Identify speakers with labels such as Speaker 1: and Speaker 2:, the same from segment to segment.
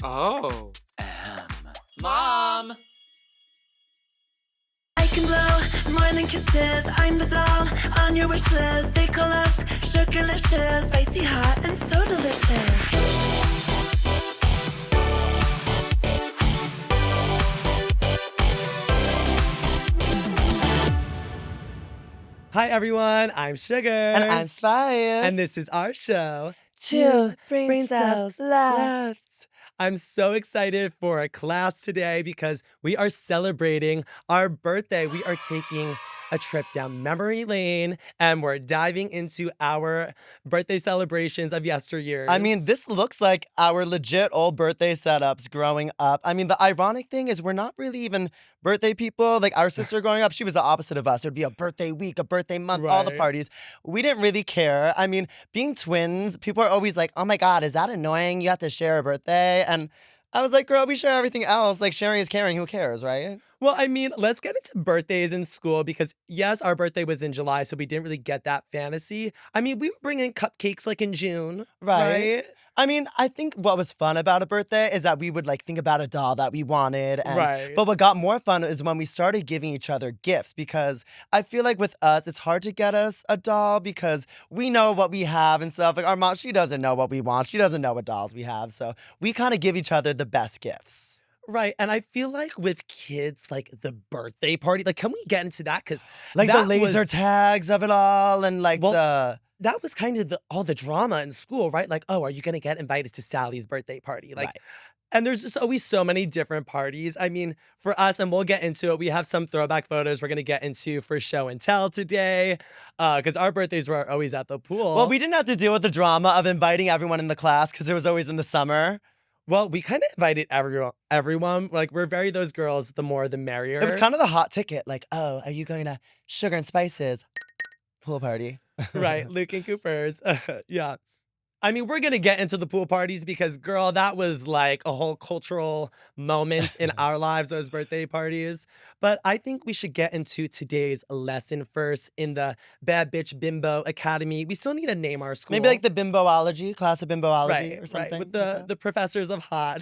Speaker 1: Oh.
Speaker 2: Mom!
Speaker 3: I can blow more than kisses. I'm the doll on your wish list. They call us sugarlicious, spicy hot and so delicious.
Speaker 4: Hi everyone, I'm Sugar.
Speaker 2: And I'm Spice.
Speaker 4: And this is our show,
Speaker 2: Two Brain Cells Left.
Speaker 4: I'm so excited for a class today because we are celebrating our birthday. We are taking a trip down memory lane and we're diving into our birthday celebrations of yesteryears.
Speaker 2: I mean, this looks like our legit old birthday setups growing up. I mean, the ironic thing is we're not really even birthday people. Like our sister growing up, she was the opposite of us. It would be a birthday week, a birthday month, all the
Speaker 4: Right.
Speaker 2: parties. We didn't really care. I mean, being twins, people are always like, oh my God, is that annoying? You have to share a birthday. And I was like, girl, we share everything else. Like sharing is caring. Who cares, right?
Speaker 4: Well, I mean, let's get into birthdays in school because, yes, our birthday was in July, so we didn't really get that fantasy. I mean, we were bringing cupcakes like in June, right?
Speaker 2: I mean, I think what was fun about a birthday is that we would like think about a doll that we wanted.
Speaker 4: Right.
Speaker 2: But what got more fun is when we started giving each other gifts because I feel like with us, it's hard to get us a doll because we know what we have and stuff. Like our mom, she doesn't know what we want. She doesn't know what dolls we have. So we kind of give each other the best gifts.
Speaker 4: Right, and I feel like with kids, like the birthday party, like can we get into that? Because
Speaker 2: Like the laser tags of it all and like
Speaker 4: that was kind of all the drama in school, right? Like, oh, are you gonna get invited to Sally's birthday party? Like,
Speaker 2: Right.
Speaker 4: and there's just always so many different parties. I mean, for us, and we'll get into it, we have some throwback photos we're gonna get into for show and tell today, because our birthdays were always at the pool.
Speaker 2: Well, we didn't have to deal with the drama of inviting everyone in the class because it was always in the summer.
Speaker 4: Well, we kind of invited everyone. Like, we're very those girls, the more the merrier.
Speaker 2: It was kind of the hot ticket. Like, oh, are you going to Sugar and Spice's pool party?
Speaker 4: Right, Luke and Cooper's. Yeah. I mean, we're going to get into the pool parties because, girl, that was like a whole cultural moment in our lives, those birthday parties. But I think we should get into today's lesson first in the Bad Bitch Bimbo Academy. We still need to name our school.
Speaker 2: Maybe like the bimboology, class of bimboology
Speaker 4: right,
Speaker 2: or something.
Speaker 4: Right, with the professors of hot.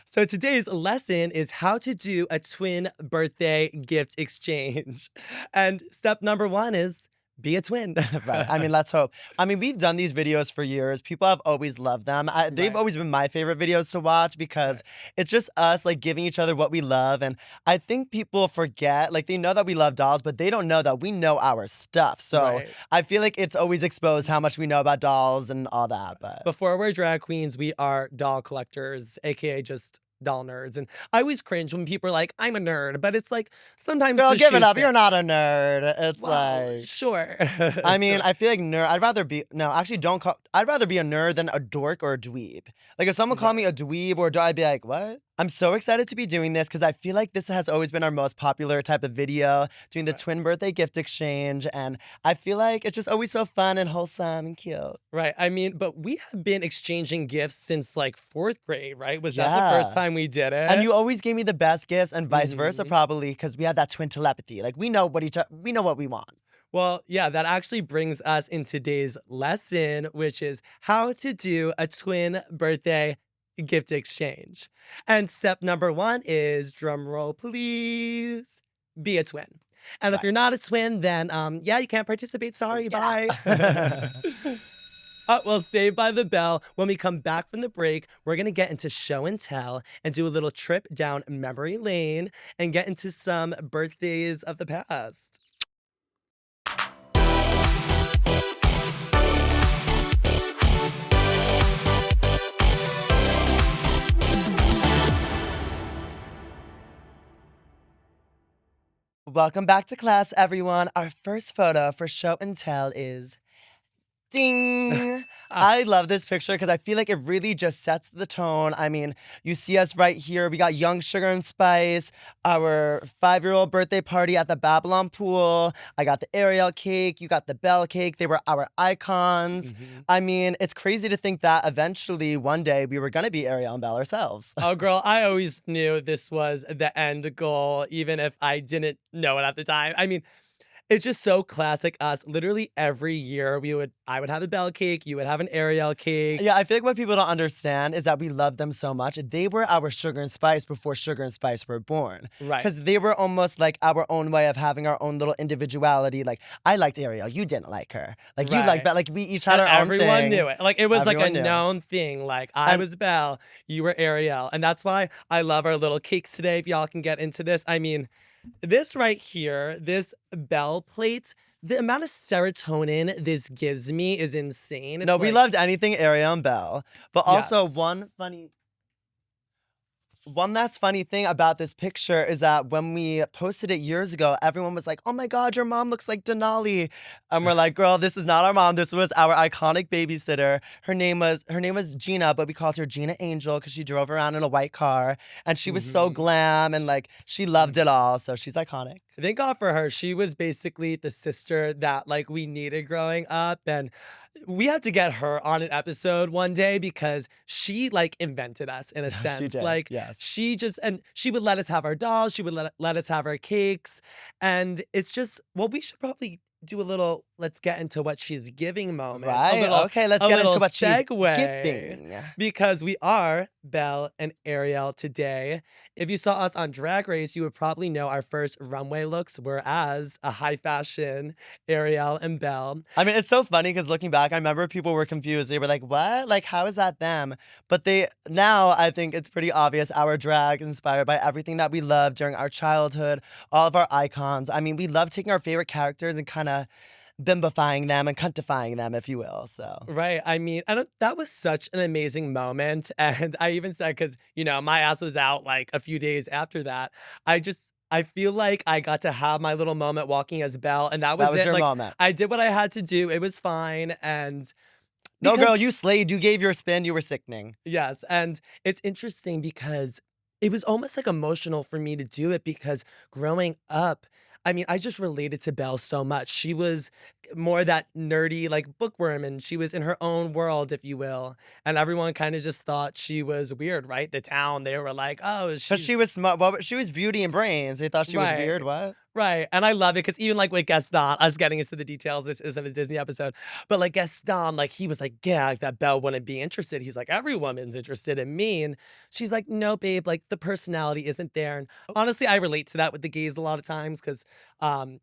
Speaker 4: So today's lesson is how to do a twin birthday gift exchange. And step number 1 is be a twin.
Speaker 2: Right. I mean, let's hope. I mean, we've done these videos for years. People have always loved them. They've
Speaker 4: Right.
Speaker 2: always been my favorite videos to watch because it's just us like giving each other what we love. And I think people forget, like they know that we love dolls, but they don't know that we know our stuff. So
Speaker 4: Right.
Speaker 2: I feel like it's always exposed how much we know about dolls and all that. But
Speaker 4: Before we're drag queens, we are doll collectors, aka just doll nerds. And I always cringe when people are like, I'm a nerd. But it's like, sometimes
Speaker 2: girl,
Speaker 4: the
Speaker 2: give
Speaker 4: shoe
Speaker 2: it up. You're
Speaker 4: fits.
Speaker 2: not a nerd. It's
Speaker 4: Well,
Speaker 2: like
Speaker 4: sure.
Speaker 2: I mean, I feel like nerd. I'd rather be no, actually, don't call. I'd rather be a nerd than a dork or a dweeb. Like if someone called me a dweeb or I'd be like, what? I'm so excited to be doing this because I feel like this has always been our most popular type of video, doing the twin birthday gift exchange, and I feel like it's just always so fun and wholesome and cute.
Speaker 4: Right. I mean, but we have been exchanging gifts since like 4th grade, right? Was that the first
Speaker 2: Yeah.
Speaker 4: time we did it?
Speaker 2: And you always gave me the best gifts, and vice versa,
Speaker 4: Mhm.
Speaker 2: probably because we had that twin telepathy. Like we know what we know what we want.
Speaker 4: Well, yeah, that actually brings us in today's lesson, which is how to do a twin birthday gift exchange. And step number 1 is, drum roll please, be a twin. And if
Speaker 2: Right.
Speaker 4: you're not a twin, then yeah, you can't participate. Sorry, bye. Well, Saved by the Bell. When we come back from the break, we're going to get into show and tell and do a little trip down memory lane and get into some birthdays of the past.
Speaker 2: Welcome back to class, everyone. Our first photo for show and tell is ding. I love this picture because I feel like it really just sets the tone. I mean, you see us right here. We got young Sugar and Spice, our 5-year-old birthday party at the Babylon pool. I got the Ariel cake. You got the Belle cake. They were our icons. I mean, it's crazy to think that eventually one day we were going to be Ariel and Belle ourselves.
Speaker 4: Oh, girl, I always knew this was the end goal, even if I didn't know it at the time. I mean, It's just so classic us. Literally every year I would have a Belle cake, you would have an Ariel cake.
Speaker 2: Yeah, I feel like what people don't understand is that we love them so much. They were our Sugar and Spice before Sugar and Spice were born.
Speaker 4: Right.
Speaker 2: Because they were almost like our own way of having our own little individuality. Like, I liked Ariel, you didn't like her. Like, you liked
Speaker 4: Right.
Speaker 2: Belle. Like, we each had
Speaker 4: And
Speaker 2: our own
Speaker 4: everyone
Speaker 2: thing.
Speaker 4: knew it. Like it was like a
Speaker 2: Everyone knew.
Speaker 4: known thing. Like I
Speaker 2: And-
Speaker 4: was Belle, you were Ariel. And that's why I love our little cakes today. If y'all can get into this. I mean, this right here, this Belle plate, the amount of serotonin this gives me is insane.
Speaker 2: No,
Speaker 4: It's
Speaker 2: we
Speaker 4: like-
Speaker 2: loved anything Ariel and Belle. But also,
Speaker 4: Yes.
Speaker 2: one last funny thing about this picture is that when we posted it years ago, everyone was like, "Oh my God, your mom looks like Denali," and we're like, "Girl, this is not our mom. This was our iconic babysitter. Her name was Gina, but we called her Gina Angel because she drove around in a white car, and she was so glam and like she loved it all. So she's iconic."
Speaker 4: Thank God for her. She was basically the sister that like we needed growing up, and we had to get her on an episode one day because she like invented us in a
Speaker 2: She
Speaker 4: sense.
Speaker 2: did,
Speaker 4: Like
Speaker 2: yes.
Speaker 4: she would let us have our dolls, she would let us have our cakes, and it's just we should probably do a little let's get into what she's giving moment.
Speaker 2: Right? Okay, let's
Speaker 4: a
Speaker 2: get into
Speaker 4: little
Speaker 2: what she's
Speaker 4: segue.
Speaker 2: giving.
Speaker 4: Because we are Belle and Ariel today. If you saw us on Drag Race, you would probably know our first runway looks were as a high fashion Ariel and Belle.
Speaker 2: I mean, it's so funny because looking back, I remember people were confused. They were like, "What? Like, how is that them?" But now I think it's pretty obvious our drag is inspired by everything that we loved during our childhood, all of our icons. I mean, we love taking our favorite characters and kind of bimbifying them and cuntifying them, if you will. So
Speaker 4: Right. I mean, that was such an amazing moment. And I even said, because, my ass was out like a few days after that. I feel like I got to have my little moment walking as Belle, and that was
Speaker 2: that was
Speaker 4: it.
Speaker 2: your
Speaker 4: Like,
Speaker 2: moment.
Speaker 4: I did what I had to do. It was fine. And
Speaker 2: No,
Speaker 4: because-
Speaker 2: girl, you slayed. You gave your spin. You were sickening.
Speaker 4: Yes, and it's interesting because it was almost like emotional for me to do it because growing up, I mean, I just related to Belle so much. She was more that nerdy, like bookworm, and she was in her own world, if you will. And everyone kind of just thought she was weird, right? The town, they were like, oh,
Speaker 2: Because she was smart. Well, she was beauty and brains. They thought she was
Speaker 4: Right.
Speaker 2: weird. What?
Speaker 4: Right. And I love it because even like with Gaston, us getting into the details, this isn't a Disney episode, but like Gaston, like he was like, yeah, that Belle wouldn't be interested. He's like, every woman's interested in me. And she's like, no, babe, like the personality isn't there. And honestly, I relate to that with the gays a lot of times because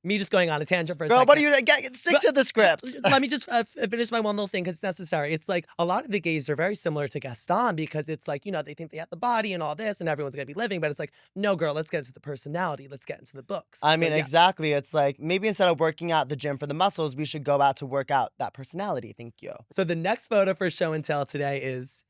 Speaker 4: me just going on a tangent for a
Speaker 2: Girl,
Speaker 4: second.
Speaker 2: what are you? Stick to the script.
Speaker 4: Let me just finish my one little thing because it's necessary. It's like a lot of the gays are very similar to Gaston because it's like, they think they have the body and all this and everyone's going to be living. But it's like, no, girl, let's get into the personality. Let's get into the books.
Speaker 2: I
Speaker 4: So,
Speaker 2: mean,
Speaker 4: yeah.
Speaker 2: exactly. It's like maybe instead of working out the gym for the muscles, we should go out to work out that personality. Thank you.
Speaker 4: So the next photo for show and tell today is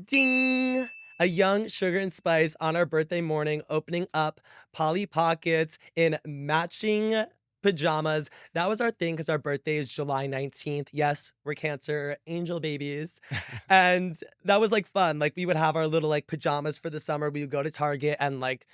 Speaker 4: ding. A young Sugar and Spice on our birthday morning opening up Polly Pockets in matching pajamas. That was our thing because our birthday is July 19th. Yes, we're Cancer angel babies. And that was like fun. Like we would have our little like pajamas for the summer. We would go to Target and like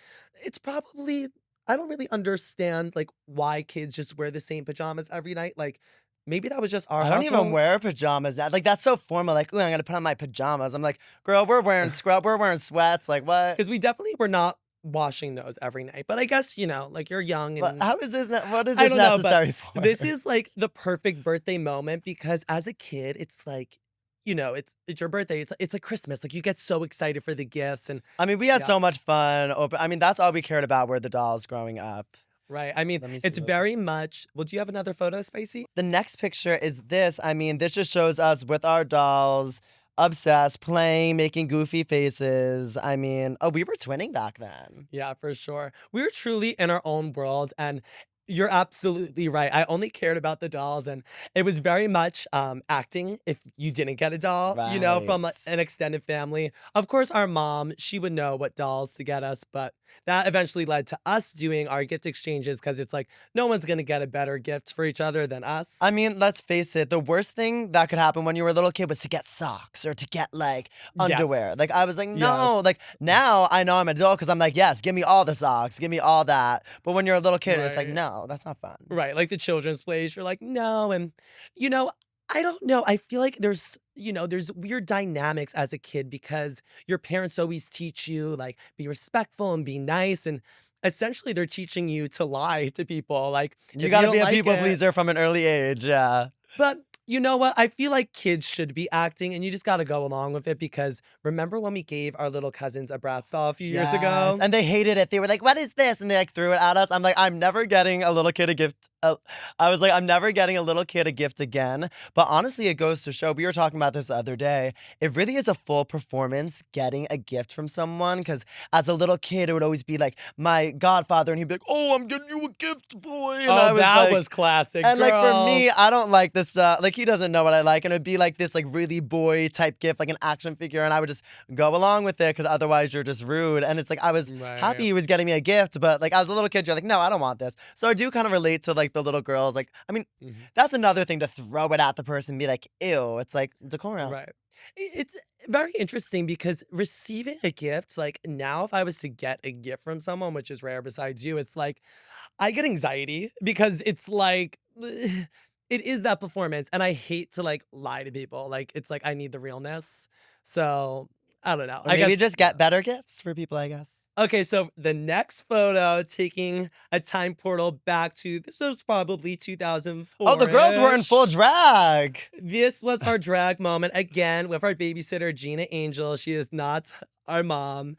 Speaker 4: it's probably I don't really understand like why kids just wear the same pajamas every night. Like maybe that was just our
Speaker 2: I don't even
Speaker 4: household.
Speaker 2: wear pajamas. Like that's so formal. Like, ooh, I'm gonna put on my pajamas. I'm like, girl, we're wearing scrub. We're wearing sweats. Like what?
Speaker 4: Because we definitely were not washing those every night. But I guess, like you're young
Speaker 2: But
Speaker 4: and
Speaker 2: how is this? What is
Speaker 4: I
Speaker 2: this
Speaker 4: don't know, but
Speaker 2: necessary for?
Speaker 4: this is like the perfect birthday moment because as a kid, it's like, it's your birthday. It's like Christmas. Like you get so excited for the gifts and
Speaker 2: I mean, we had
Speaker 4: Yeah.
Speaker 2: so much fun. I mean, that's all we cared about were the dolls growing up.
Speaker 4: right. I mean,
Speaker 2: Let me see
Speaker 4: it's
Speaker 2: what-
Speaker 4: very much. Well, do you have another photo, Spicy?
Speaker 2: The next picture is this. I mean, this just shows us with our dolls, obsessed, playing, making goofy faces. I mean, we were twinning back then.
Speaker 4: Yeah, for sure. We were truly in our own world and you're absolutely right. I only cared about the dolls, and it was very much acting if you didn't get a doll, from
Speaker 2: Right.
Speaker 4: an extended family. Of course, our mom, she would know what dolls to get us, but that eventually led to us doing our gift exchanges because it's like no one's going to get a better gift for each other than us.
Speaker 2: I mean, let's face it, the worst thing that could happen when you were a little kid was to get socks or to get like underwear.
Speaker 4: Yes.
Speaker 2: Like I was like, no.
Speaker 4: Yes.
Speaker 2: Like now I know I'm an adult because I'm like, yes, give me all the socks, give me all that. But when you're a little kid, it's like,
Speaker 4: Right.
Speaker 2: no, that's not fun.
Speaker 4: Right, like the children's plays, you're like, no. And, I don't know. I feel like there's weird dynamics as a kid because your parents always teach you like be respectful and be nice and essentially they're teaching you to lie to people. Like
Speaker 2: You
Speaker 4: if you
Speaker 2: gotta
Speaker 4: don't
Speaker 2: be a
Speaker 4: like
Speaker 2: people
Speaker 4: it,
Speaker 2: pleaser from an early age, yeah.
Speaker 4: but you know what? I feel like kids should be acting and you just got to go along with it because remember when we gave our little cousins a Bratz doll a few years
Speaker 2: Yes,
Speaker 4: ago?
Speaker 2: and they hated it. They were like, "What is this?" And they like threw it at us. I'm like, "I'm never getting a little kid a gift." I was like, "I'm never getting a little kid a gift again." But honestly, it goes to show. We were talking about this the other day. It really is a full performance getting a gift from someone. Because as a little kid, it would always be like my godfather, and he'd be like, "Oh, I'm getting you a gift, boy," and I
Speaker 4: Oh,
Speaker 2: was
Speaker 4: that
Speaker 2: like.
Speaker 4: was classic,
Speaker 2: And like for
Speaker 4: girl.
Speaker 2: me, I don't like this. Like he doesn't know what I like, and it'd be like this, like really boy type gift, like an action figure, and I would just go along with it because otherwise you're just rude. And it's like I was happy
Speaker 4: Right.
Speaker 2: he was getting me a gift, but like as a little kid, you're like, no, I don't want this. So I do kind of relate to like the little girls. Like, I mean,
Speaker 4: Mhm.
Speaker 2: that's another thing to throw it at the person, and be like, ew. It's like decorum.
Speaker 4: Right. It's very interesting because receiving a gift, like now, if I was to get a gift from someone, which is rare besides you, it's like I get anxiety because it's like it is that performance, and I hate to like lie to people. Like it's like I need the realness. So I don't know.
Speaker 2: Or
Speaker 4: I
Speaker 2: maybe
Speaker 4: guess
Speaker 2: just
Speaker 4: yeah.
Speaker 2: get better gifts for people. I guess.
Speaker 4: Okay, so the next photo, taking a time portal back to this was probably
Speaker 2: Oh, the
Speaker 4: 2004
Speaker 2: girls were in full
Speaker 4: ish.
Speaker 2: drag.
Speaker 4: This was our drag moment again with our babysitter Gina Angel. She is not our mom.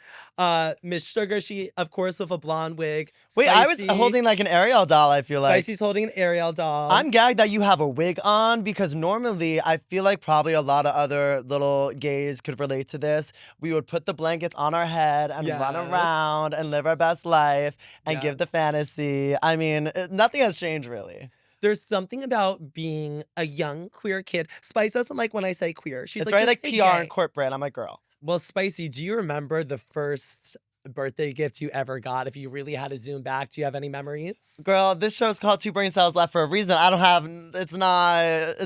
Speaker 4: Miss Sugar, she of course with a blonde wig.
Speaker 2: Wait, I was
Speaker 4: Spicy.
Speaker 2: holding like an Ariel doll. I feel like.
Speaker 4: Spicy's holding an Ariel doll.
Speaker 2: I'm gagged that you have a wig on because normally I feel like probably a lot of other little gays could relate to this. We would put the blankets on our head and run
Speaker 4: Yes.
Speaker 2: around and live our best life and give the
Speaker 4: Yes.
Speaker 2: fantasy. I mean, nothing has changed really.
Speaker 4: There's something about being a young queer kid. Spice doesn't like when I say queer. She's
Speaker 2: It's
Speaker 4: like,
Speaker 2: very
Speaker 4: just
Speaker 2: like
Speaker 4: say
Speaker 2: PR and
Speaker 4: gay.
Speaker 2: corporate. I'm like, girl.
Speaker 4: Well, Spicy, do you remember the first birthday gift you ever got? If you really had to zoom back, do you have any memories?
Speaker 2: Girl, this show's called Two Brain Cells Left for a reason. I don't have it's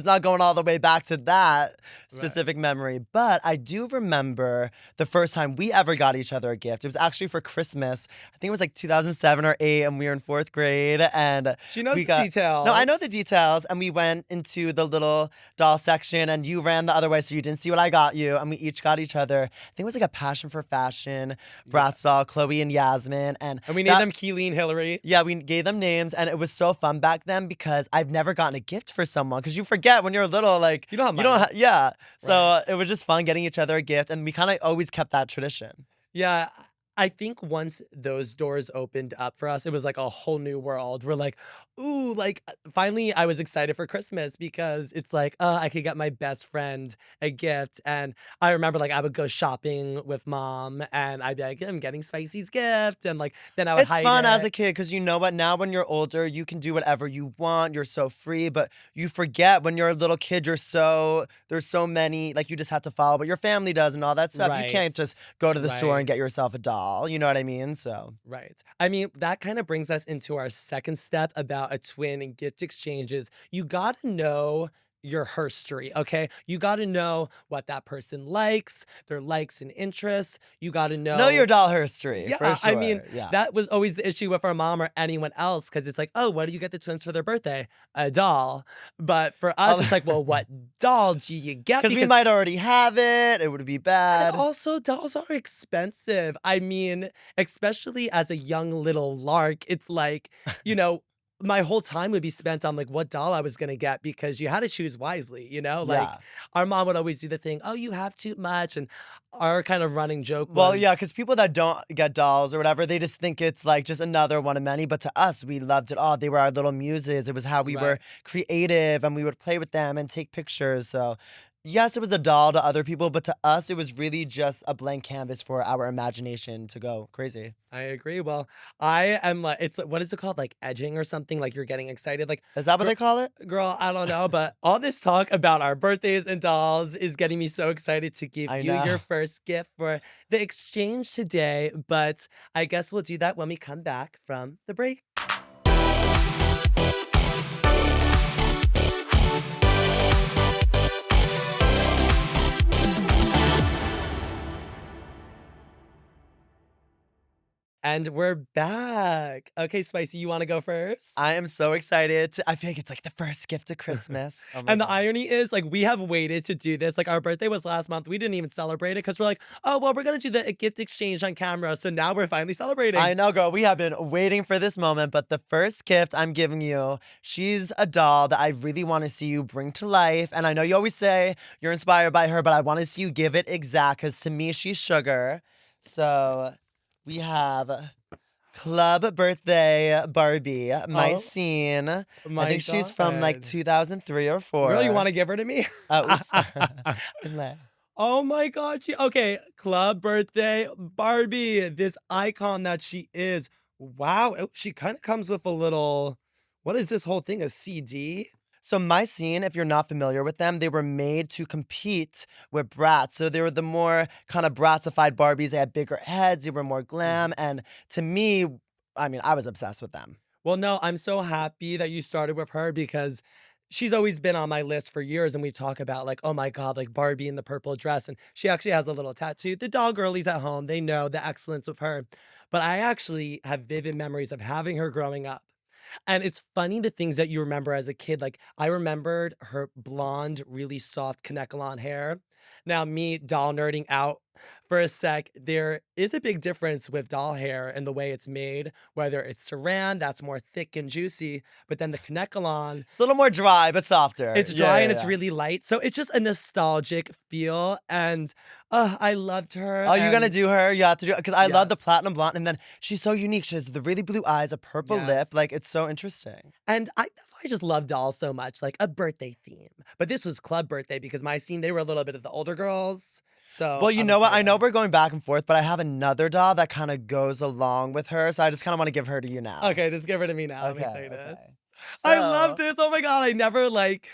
Speaker 2: not going all the way back to that
Speaker 4: Right.
Speaker 2: specific memory, but I do remember the first time we ever got each other a gift. It was actually for Christmas. I think it was like 2007 or 8 and we were in 4th grade and
Speaker 4: She knows
Speaker 2: we
Speaker 4: the
Speaker 2: got
Speaker 4: details.
Speaker 2: No, I know the details and we went into the little doll section and you ran the other way so you didn't see what I got you and we each got each other. I think it was like a Passion for Fashion Bratz doll, Chloe and Yasmin and
Speaker 4: And we named
Speaker 2: that-
Speaker 4: them Keeleen Hillary.
Speaker 2: yeah, we gave them names, and it was so fun back then because I've never gotten a gift for someone. Because you forget when you're little, like
Speaker 4: You don't have
Speaker 2: you don't,
Speaker 4: money.
Speaker 2: yeah. So
Speaker 4: Right.
Speaker 2: it was just fun getting each other a gift, and we kind of always kept that tradition.
Speaker 4: Yeah, I think once those doors opened up for us, it was like a whole new world. We're like, ooh, like finally I was excited for Christmas because it's like, I could get my best friend a gift. And I remember like I would go shopping with mom and I'd be like, I'm getting Spicy's gift. And like then I would
Speaker 2: It's
Speaker 4: hide
Speaker 2: fun as
Speaker 4: it.
Speaker 2: a kid because you know what? Now when you're older, you can do whatever you want. You're so free, but you forget when you're a little kid. There's so many like you just have to follow what your family does and all that stuff. You can't just
Speaker 4: Right.
Speaker 2: go to the store and
Speaker 4: Right.
Speaker 2: get yourself a doll. You know what I mean? So.
Speaker 4: Right. I mean, that kind of brings us into our second step about a twin and gift exchanges. You got to know your herstory, okay? You got to know what that person likes, their likes and interests. You got to
Speaker 2: Know your
Speaker 4: know.
Speaker 2: doll history,
Speaker 4: Yeah,
Speaker 2: for
Speaker 4: I mean,
Speaker 2: sure. Yeah.
Speaker 4: that was always the issue with our mom or anyone else because it's like, oh, what do you get the twins for their birthday? A doll. But for us, it's like, well, what doll do you get?
Speaker 2: Because we might already have it. It would be
Speaker 4: And
Speaker 2: bad.
Speaker 4: also, dolls are expensive. I mean, especially as a young little lark, it's like, you know, my whole time would be spent on like what doll I was gonna get because you had to choose wisely, you know? Like
Speaker 2: Yeah.
Speaker 4: our mom would always do the thing, oh, you have too much. And our kind of running joke
Speaker 2: Well, yeah,
Speaker 4: was,
Speaker 2: because people that don't get dolls or whatever, they just think it's like just another one of many. But to us, we loved it all. They were our little muses. It was how we were
Speaker 4: right.
Speaker 2: creative and we would play with them and take pictures. So, yes, it was a doll to other people, but to us, it was really just a blank canvas for our imagination to go crazy.
Speaker 4: I agree. Well, I am like, it's what is it called? Like edging or something? Like you're getting excited. Like,
Speaker 2: Is that what
Speaker 4: gr-
Speaker 2: they call it?
Speaker 4: girl, I don't know, but all this talk about our birthdays and dolls is getting me so excited to give
Speaker 2: I
Speaker 4: you
Speaker 2: know.
Speaker 4: your first gift for the exchange today. But I guess we'll do that when we come back from the break. And we're back. Okay, Spicy, you want to go first?
Speaker 2: I am so excited. I feel like it's like the first gift of Christmas. Oh my
Speaker 4: And the
Speaker 2: God.
Speaker 4: irony is, like, we have waited to do this. Like, our birthday was last month. We didn't even celebrate it because we're like, oh, well, we're going to do the gift exchange on camera. So now we're finally celebrating.
Speaker 2: I know, girl. We have been waiting for this moment, but the first gift I'm giving you, she's a doll that I really want to see you bring to life. And I know you always say you're inspired by her, but I want to see you give it exact because to me, she's sugar. So we have Club Birthday Barbie, my
Speaker 4: Oh,
Speaker 2: scene. I
Speaker 4: my
Speaker 2: think she's from like
Speaker 4: God.
Speaker 2: 2003 or 4.
Speaker 4: Girl, you want to give her to me?
Speaker 2: Oops. Relay.
Speaker 4: Oh my God. Okay. Club birthday Barbie, this icon that she is. Wow. She kind of comes with a little, what is this whole thing? A CD?
Speaker 2: So my scene, if you're not familiar with them, they were made to compete with Bratz. So they were the more kind of Bratzified Barbies. They had bigger heads, they were more glam. And to me, I mean, I was obsessed with them.
Speaker 4: Well, no, I'm so happy that you started with her because she's always been on my list for years. And we talk about, like, oh my God, like Barbie in the purple dress. And she actually has a little tattoo. The doll girlies at home, they know the excellence of her. But I actually have vivid memories of having her growing up. And it's funny the things that you remember as a kid. Like, I remembered her blonde, really soft Kanekalon hair. Now, me doll nerding out for a sec, there is a big difference with doll hair and the way it's made, whether it's saran, that's more thick and juicy, but then the Kanekalon,
Speaker 2: It's a little more dry, but softer.
Speaker 4: it's
Speaker 2: Yeah,
Speaker 4: dry
Speaker 2: yeah,
Speaker 4: and it's
Speaker 2: yeah.
Speaker 4: really light. So it's just a nostalgic feel. And I loved her.
Speaker 2: Oh, you're gonna
Speaker 4: and
Speaker 2: do her? You have to do it. Because I love the
Speaker 4: yes.
Speaker 2: platinum blonde. And then she's so unique. She has the really blue eyes, a purple lip.
Speaker 4: Yes.
Speaker 2: Like, it's so interesting.
Speaker 4: And that's why I just love dolls so much, like a birthday theme. But this was club birthday because my scene, they were a little bit of the older girls. So
Speaker 2: Well, you
Speaker 4: I'm
Speaker 2: know what? I know
Speaker 4: excited.
Speaker 2: we're going back and forth, but I have another doll that kind of goes along with her. So I just kind of want to give her to you now.
Speaker 4: Okay, just give her to me now. I'm
Speaker 2: Okay.
Speaker 4: excited.
Speaker 2: Okay.
Speaker 4: I love
Speaker 2: So,
Speaker 4: this. Oh my God. I never like,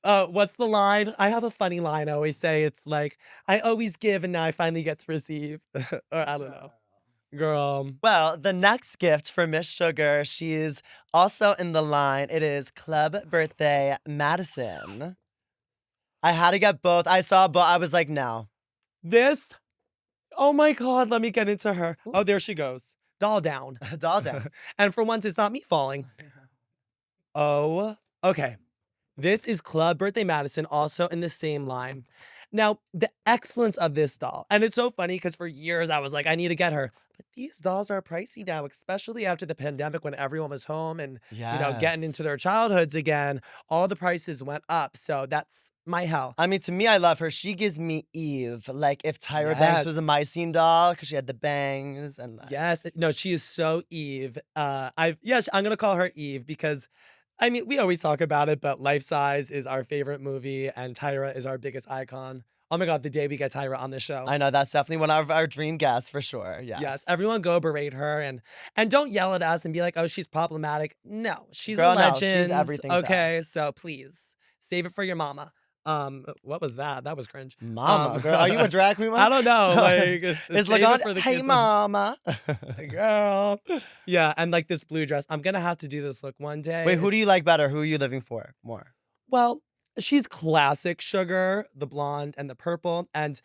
Speaker 4: what's the line? I have a funny line I always say. It's like, I always give and now I finally get to receive. Or I don't know. Girl.
Speaker 2: well, the next gift for Miss Sugar, she's also in the line. It is Club Birthday Madison. I had to get both. I saw both. I was like, no.
Speaker 4: This, oh my God. Let me get into her. Oh, there she goes. Doll down.
Speaker 2: Doll down.
Speaker 4: And for once, it's not me falling. Oh, okay. This is Club Birthday Madison, also in the same line. Now, the excellence of this doll, and it's so funny because for years I was like, I need to get her. But these dolls are pricey now, especially after the pandemic when everyone was home and, getting into
Speaker 2: Yes.
Speaker 4: their childhoods again. All the prices went up. So that's my hell.
Speaker 2: I mean, to me, I love her. She gives me Eve. Like, if Tyra Banks was a
Speaker 4: Yes.
Speaker 2: Mycene doll, because she had the bangs and like,
Speaker 4: Yes. No, she is so Eve. I'm gonna call her Eve because I mean, we always talk about it, but Life Size is our favorite movie and Tyra is our biggest icon. Oh my God, the day we get Tyra on the show.
Speaker 2: I know that's definitely one of our dream guests for sure.
Speaker 4: Yes,
Speaker 2: Yes.
Speaker 4: everyone go berate her and don't yell at us and be like, "Oh, she's problematic." No, she's a
Speaker 2: Girl, no, she's
Speaker 4: legend.
Speaker 2: everything to
Speaker 4: Okay,
Speaker 2: us.
Speaker 4: so please save it for your mama. What was that? That was cringe.
Speaker 2: Mama, girl, are you a drag queen?
Speaker 4: I don't know. Like,
Speaker 2: It's
Speaker 4: save
Speaker 2: like
Speaker 4: it
Speaker 2: on,
Speaker 4: for the
Speaker 2: hey,
Speaker 4: kids.
Speaker 2: mama.
Speaker 4: Girl. Yeah, and like this blue dress. I'm gonna have to do this look one day.
Speaker 2: Wait, who do you
Speaker 4: It's-
Speaker 2: like better? Who are you living for more?
Speaker 4: Well, she's classic Sugar, the blonde and the purple, and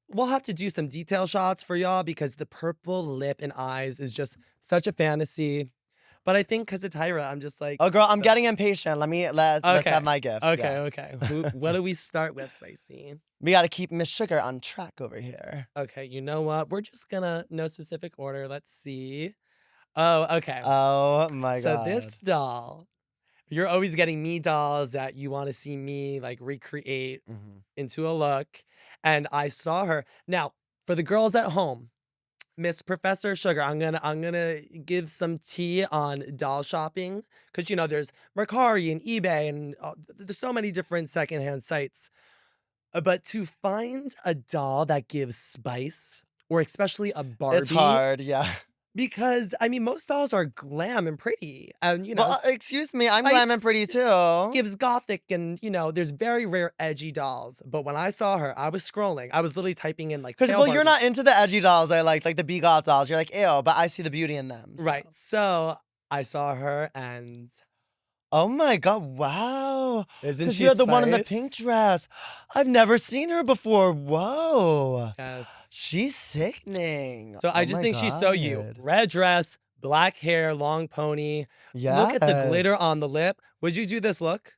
Speaker 4: we'll have to do some detail shots for y'all because the purple lip and eyes is just such a fantasy. But I think because it's Tyra, I'm just like,
Speaker 2: Oh, girl, I'm
Speaker 4: so-
Speaker 2: getting impatient. Let's
Speaker 4: Okay.
Speaker 2: have my gift.
Speaker 4: Okay,
Speaker 2: Yeah.
Speaker 4: okay. What do we start with, Spicy?
Speaker 2: We got to keep Miss Sugar on track over here.
Speaker 4: Okay, you know what? We're just gonna no specific order. Let's see. Oh, okay.
Speaker 2: Oh my
Speaker 4: So
Speaker 2: god.
Speaker 4: this doll, you're always getting me dolls that you want to see me like recreate
Speaker 2: Mhm.
Speaker 4: into a look. And I saw her. Now, for the girls at home, Miss Professor Sugar, I'm gonna give some tea on doll shopping because there's Mercari and eBay and there's so many different secondhand sites. But to find a doll that gives spice, or especially a Barbie,
Speaker 2: It's hard, yeah.
Speaker 4: because I mean most dolls are glam and pretty, and
Speaker 2: Well, excuse me, I'm
Speaker 4: Spice
Speaker 2: glam and pretty too.
Speaker 4: gives gothic and there's very rare edgy dolls. But when I saw her, I was scrolling. I was literally typing in like
Speaker 2: Because,
Speaker 4: pale
Speaker 2: well, you're
Speaker 4: Barbie.
Speaker 2: not into the edgy dolls I like the Bigot dolls. You're like, ew, but I see the beauty in them. So.
Speaker 4: Right. So I saw her and
Speaker 2: Oh my god, wow.
Speaker 4: isn't
Speaker 2: Because
Speaker 4: she
Speaker 2: you're the one in the pink
Speaker 4: spice?
Speaker 2: dress. I've never seen her before. Whoa.
Speaker 4: Yes.
Speaker 2: She's sickening.
Speaker 4: So I
Speaker 2: Oh
Speaker 4: just
Speaker 2: my
Speaker 4: think she's so you.
Speaker 2: God.
Speaker 4: Red dress, black hair, long pony. Look at the glitter on the
Speaker 2: Yes.
Speaker 4: lip. Would you do this look?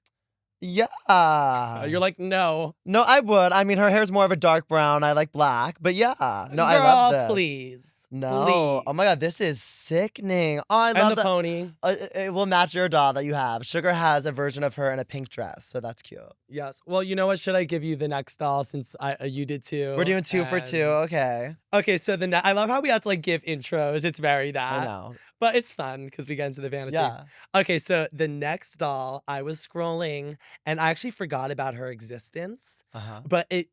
Speaker 2: Yeah.
Speaker 4: You're like, no.
Speaker 2: No, I would. I mean, her hair's more of a dark brown. I like black, but yeah. No, I love
Speaker 4: Girl,
Speaker 2: this.
Speaker 4: please.
Speaker 2: No. Oh my
Speaker 4: Please.
Speaker 2: God, this is sickening. Oh, I
Speaker 4: And
Speaker 2: love
Speaker 4: the
Speaker 2: that.
Speaker 4: pony.
Speaker 2: It will match your doll that you have. Sugar has a version of her in a pink dress, so that's cute.
Speaker 4: Yes. Well, you know what? Should I give you the next doll since you did too?
Speaker 2: We're doing 2 for 2.
Speaker 4: And
Speaker 2: Okay.
Speaker 4: okay, so I love how we have to like give intros. It's very
Speaker 2: I
Speaker 4: that,
Speaker 2: know.
Speaker 4: but it's fun because we get into the fantasy.
Speaker 2: Yeah.
Speaker 4: Okay, so the next doll, I was scrolling and I actually forgot about her existence,
Speaker 2: Uh-huh.
Speaker 4: but it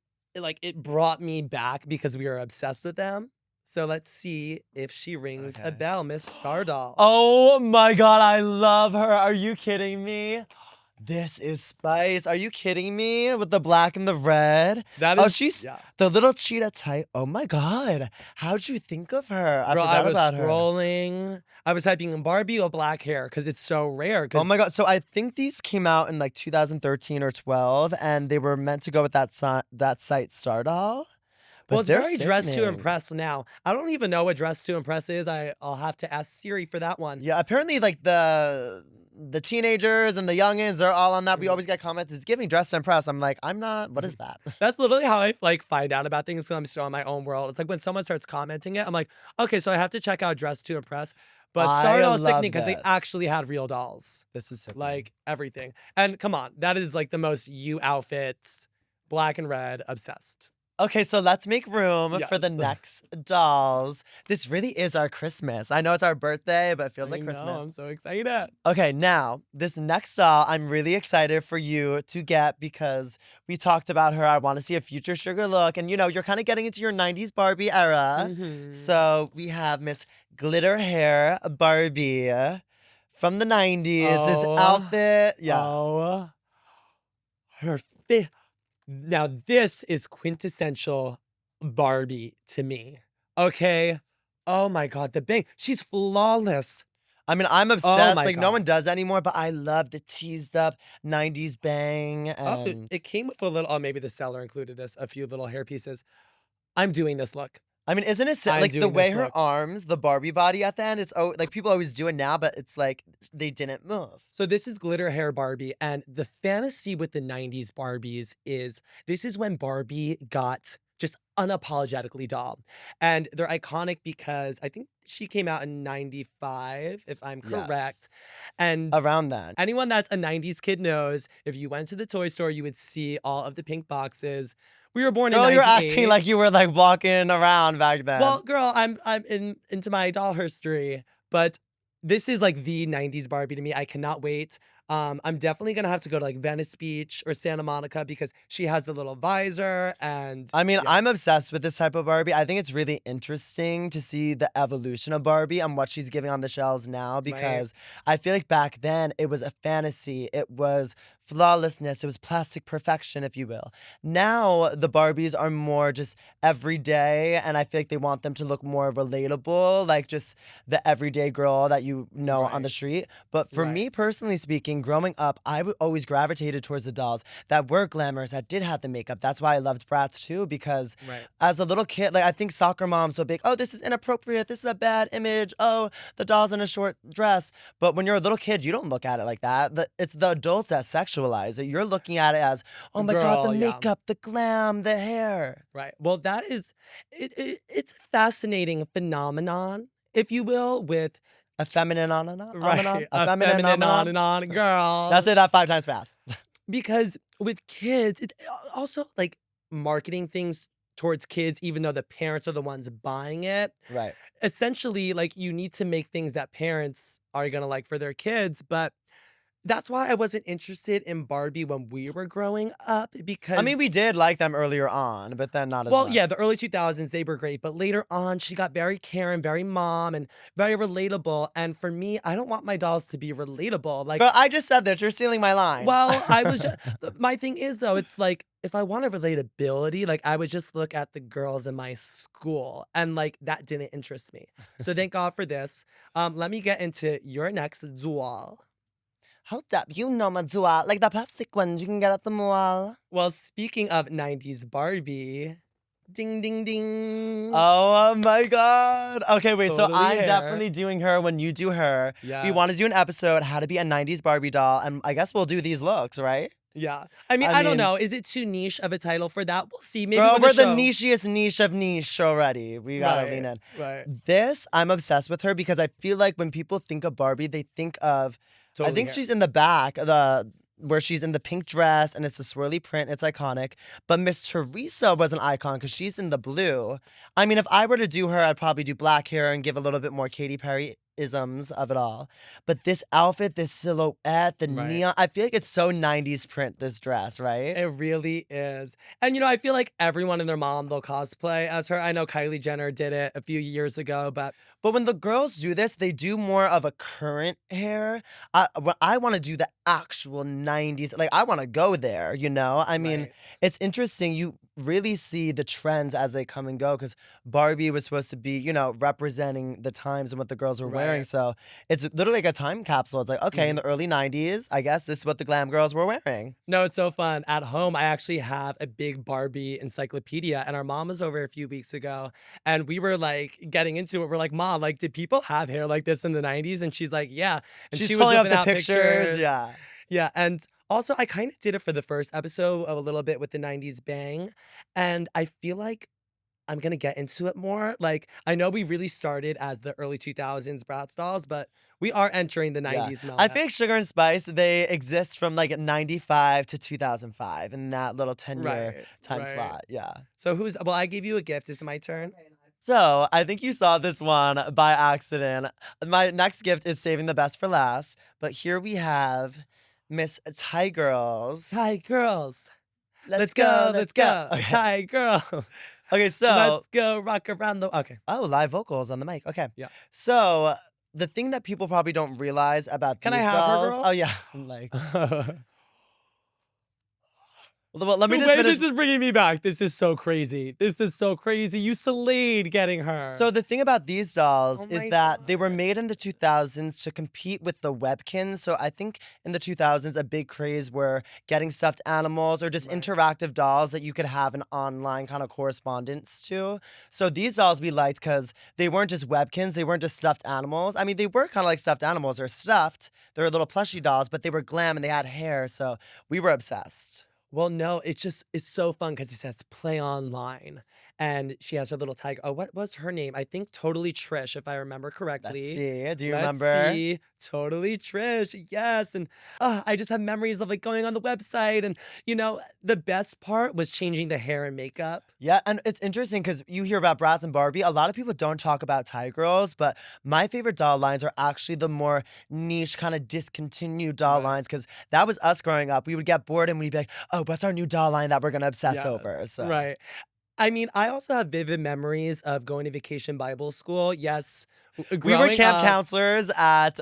Speaker 4: brought me back because we were obsessed with them. So let's see if she rings a
Speaker 2: Okay.
Speaker 4: bell, Miss Stardoll.
Speaker 2: Oh my God, I love her. Are you kidding me? This is Spice. Are you kidding me? With the black and the red.
Speaker 4: That
Speaker 2: Oh,
Speaker 4: is
Speaker 2: she's
Speaker 4: yeah.
Speaker 2: the little cheetah type. Oh my God. How'd you think of her? I
Speaker 4: Girl, I
Speaker 2: forgot
Speaker 4: was
Speaker 2: about her.
Speaker 4: scrolling. I was typing in Barbie or black hair because it's so rare.
Speaker 2: Oh my God. So I think these came out in like 2013 or 12, and they were meant to go with that site Stardoll. But
Speaker 4: Well, it's
Speaker 2: they're
Speaker 4: very Dress to
Speaker 2: sickening.
Speaker 4: Impress now. I don't even know what Dress to Impress is. I'll have to ask Siri for that one.
Speaker 2: Yeah, apparently like the teenagers and the youngins are all on that. We
Speaker 4: Mhm.
Speaker 2: always get comments. It's giving Dress to Impress. I'm like, I'm not. What is that?
Speaker 4: That's literally how I like find out about things because I'm still in my own world. It's like when someone starts commenting it, I'm like, okay, so I have to check out Dress to Impress. But
Speaker 2: I
Speaker 4: Stardoll is
Speaker 2: love
Speaker 4: sickening because they
Speaker 2: this.
Speaker 4: actually had real dolls.
Speaker 2: This is sickening.
Speaker 4: Like everything. And come on, that is like the most you outfits, black and red, obsessed.
Speaker 2: Okay, so let's make room for the
Speaker 4: Yes.
Speaker 2: next dolls. This really is our Christmas. I know it's our birthday, but it feels like
Speaker 4: I
Speaker 2: Christmas.
Speaker 4: know, I'm so excited.
Speaker 2: Okay, now, this next doll, I'm really excited for you to get because we talked about her. I want to see a future sugar look. And, you're kind of getting into your 90s Barbie era.
Speaker 4: Mhm.
Speaker 2: So we have Miss Glitter Hair Barbie from the 90s. This
Speaker 4: Oh.
Speaker 2: outfit, yeah.
Speaker 4: Oh, her fit. Now, this is quintessential Barbie to me. Okay. Oh my God, the bang. She's flawless.
Speaker 2: I mean, I'm obsessed.
Speaker 4: my
Speaker 2: Like, no one
Speaker 4: God.
Speaker 2: does anymore, but I love the teased up 90s bang.
Speaker 4: Oh,
Speaker 2: And
Speaker 4: it came with a little, oh, maybe the seller included this, a few little hair pieces. I'm doing this look.
Speaker 2: I mean, isn't it
Speaker 4: I'm
Speaker 2: like the
Speaker 4: doing
Speaker 2: way
Speaker 4: this
Speaker 2: her
Speaker 4: look.
Speaker 2: arms, the Barbie body at the end, it's like people always do it now, but it's like they didn't move.
Speaker 4: So this is glitter hair Barbie, and the fantasy with the 90s Barbies is this is when Barbie got just unapologetically doll. And they're iconic because I think she came out in 95, if I'm correct.
Speaker 2: Yes.
Speaker 4: And
Speaker 2: Around then.
Speaker 4: anyone that's a 90s kid knows if you went to the toy store, you would see all of the pink boxes. We were born
Speaker 2: Girl,
Speaker 4: in
Speaker 2: you're
Speaker 4: 98.
Speaker 2: acting like you were like walking around back then.
Speaker 4: Well, girl, I'm into my doll history, but this is like the 90s Barbie to me. I cannot wait. I'm definitely gonna have to go to like Venice Beach or Santa Monica because she has the little visor and
Speaker 2: I mean,
Speaker 4: yeah.
Speaker 2: I'm obsessed with this type of Barbie. I think it's really interesting to see the evolution of Barbie and what she's giving on the shelves now because I feel like back then it was a fantasy. It was flawlessness. It was plastic perfection, if you will. Now the Barbies are more just everyday, and I feel like they want them to look more relatable, like just the everyday girl that you know on the
Speaker 4: Right.
Speaker 2: street. But for
Speaker 4: Right.
Speaker 2: me personally speaking, growing up, I always gravitated towards the dolls that were glamorous, that did have the makeup. That's why I loved Bratz too, because
Speaker 4: Right.
Speaker 2: as a little kid, like I think soccer moms would be like, oh, this is inappropriate. This is a bad image. Oh, the doll's in a short dress. But when you're a little kid, you don't look at it like that. It's the adults that sexualize it. You're looking at it as, oh my God, the
Speaker 4: Girl, yeah.
Speaker 2: makeup, the glam, the hair.
Speaker 4: Right. Well, that is it's a fascinating phenomenon, if you will, with
Speaker 2: A feminine on and on. On and on.
Speaker 4: right,
Speaker 2: A
Speaker 4: a
Speaker 2: feminine
Speaker 4: feminine on and
Speaker 2: on.
Speaker 4: on, girl.
Speaker 2: Now say that 5 times fast.
Speaker 4: Because with kids, it also like marketing things towards kids, even though the parents are the ones buying it.
Speaker 2: Right.
Speaker 4: Essentially, like you need to make things that parents are gonna like for their kids, but that's why I wasn't interested in Barbie when we were growing up because
Speaker 2: I mean, we did like them earlier on, but then not as
Speaker 4: well,
Speaker 2: much.
Speaker 4: yeah, the early 2000s, they were great. But later on, she got very Karen, very mom, and very relatable. And for me, I don't want my dolls to be relatable. Like,
Speaker 2: Girl, I just said that. You're stealing my line.
Speaker 4: well, I was just, my thing is, though, it's like, if I want a relatability, like, I would just look at the girls in my school. And, like, that didn't interest me. So thank God for this. Let me get into your next dual.
Speaker 2: Hold up, you know my dual, like the plastic ones you can get at the mall.
Speaker 4: Well, speaking of 90s Barbie, Ding, ding, ding.
Speaker 2: Oh my God. Okay, wait. So
Speaker 4: Totally
Speaker 2: I'm
Speaker 4: hair.
Speaker 2: definitely doing her when you do her.
Speaker 4: Yeah.
Speaker 2: We want to do an episode, how to be a 90s Barbie doll. And I guess we'll do these looks, right?
Speaker 4: Yeah. I mean,
Speaker 2: I
Speaker 4: I don't
Speaker 2: mean-
Speaker 4: know. Is it too niche of a title for that? We'll see. Maybe
Speaker 2: Girl,
Speaker 4: when
Speaker 2: we're the
Speaker 4: show...
Speaker 2: nichiest niche of niche already. We gotta lean in.
Speaker 4: Right.
Speaker 2: This, I'm obsessed with her because I feel like when people think of Barbie, they think of,
Speaker 4: Totally
Speaker 2: I think
Speaker 4: hair.
Speaker 2: she's in the back, where she's in the pink dress and it's a swirly print. It's iconic. But Miss Teresa was an icon because she's in the blue. I mean, if I were to do her, I'd probably do black hair and give a little bit more Katy Perry isms of it all. But this outfit, this silhouette, the
Speaker 4: Right.
Speaker 2: neon, I feel like it's so 90s print, this dress, right?
Speaker 4: It really is. And you know, I feel like everyone and their mom, they'll cosplay as her. I know Kylie Jenner did it a few years ago, but
Speaker 2: But when the girls do this, they do more of a current hair. I want to do the actual 90s. Like, I want to go there, you know? I mean,
Speaker 4: Right.
Speaker 2: it's interesting. You really see the trends as they come and go because Barbie was supposed to be, you know, representing the times and what the girls were wearing.
Speaker 4: Right.
Speaker 2: So it's literally like a time capsule. It's like, okay, in the early 90s, I guess this is what the glam girls were wearing.
Speaker 4: No, it's so fun. At home, I actually have a big Barbie encyclopedia, and our mom was over a few weeks ago, and we were like getting into it. We're like, Mom, like, did people have hair like this in the 90s? And she's like, yeah. And
Speaker 2: She's
Speaker 4: she was
Speaker 2: pulling up
Speaker 4: whipping
Speaker 2: the
Speaker 4: out
Speaker 2: pictures. Yeah.
Speaker 4: Yeah. And also, I kind of did it for the first episode of a little bit with the 90s bang. And I feel like I'm going to get into it more. Like, I know we really started as the early 2000s Bratz dolls, but we are entering the 90s now.
Speaker 2: I think Sugar and Spice, they exist from like 95 to 2005 in that little 10-year time slot. Yeah.
Speaker 4: So well, I gave you a gift. Is it my turn?
Speaker 2: So I think you saw this one by accident. My next gift is saving the best for last. But here we have Miss Thai Girls.
Speaker 4: Thai girls.
Speaker 2: Let's go. Okay.
Speaker 4: Thai girl.
Speaker 2: Okay, so.
Speaker 4: Let's go rock around the... Okay.
Speaker 2: Oh, live vocals on the mic. Okay.
Speaker 4: Yeah.
Speaker 2: So the thing that people probably don't realize about
Speaker 4: Can
Speaker 2: these
Speaker 4: I have her,
Speaker 2: dolls.
Speaker 4: girl?
Speaker 2: Oh, yeah. I'm like. Well, let me
Speaker 4: The
Speaker 2: just
Speaker 4: way
Speaker 2: finish.
Speaker 4: this is bringing me back. This is so crazy. This is so crazy. You slayed getting her.
Speaker 2: So the thing about these dolls
Speaker 4: Oh
Speaker 2: is
Speaker 4: my
Speaker 2: that they were
Speaker 4: God.
Speaker 2: made in the 2000s to compete with the Webkins. So I think in the 2000s, a big craze were getting stuffed animals or just
Speaker 4: Right.
Speaker 2: interactive dolls that you could have an online kind of correspondence to. So these dolls we liked because they weren't just Webkins, they weren't just stuffed animals. I mean, they were kind of like stuffed animals. They're stuffed, they're little plushy dolls, but they were glam and they had hair. So we were obsessed.
Speaker 4: Well, no, it's so fun because it says play online. And she has her little tiger. Oh, what was her name? I think Totally Trish, if I remember correctly.
Speaker 2: Let's see. Do you
Speaker 4: Let's
Speaker 2: remember?
Speaker 4: see. Totally Trish. Yes. And I just have memories of like going on the website. And, you know, the best part was changing the hair and makeup.
Speaker 2: Yeah, and it's interesting because you hear about Bratz and Barbie. A lot of people don't talk about Thai girls, but my favorite doll lines are actually the more niche, kind of discontinued doll
Speaker 4: Right.
Speaker 2: lines because that was us growing up. We would get bored and we'd be like, oh, what's our new doll line that we're going to obsess
Speaker 4: Yes,
Speaker 2: over? So.
Speaker 4: Right. I mean, I also have vivid memories of going to vacation Bible school. Yes.
Speaker 2: We were
Speaker 4: growing
Speaker 2: camp
Speaker 4: up-
Speaker 2: counselors at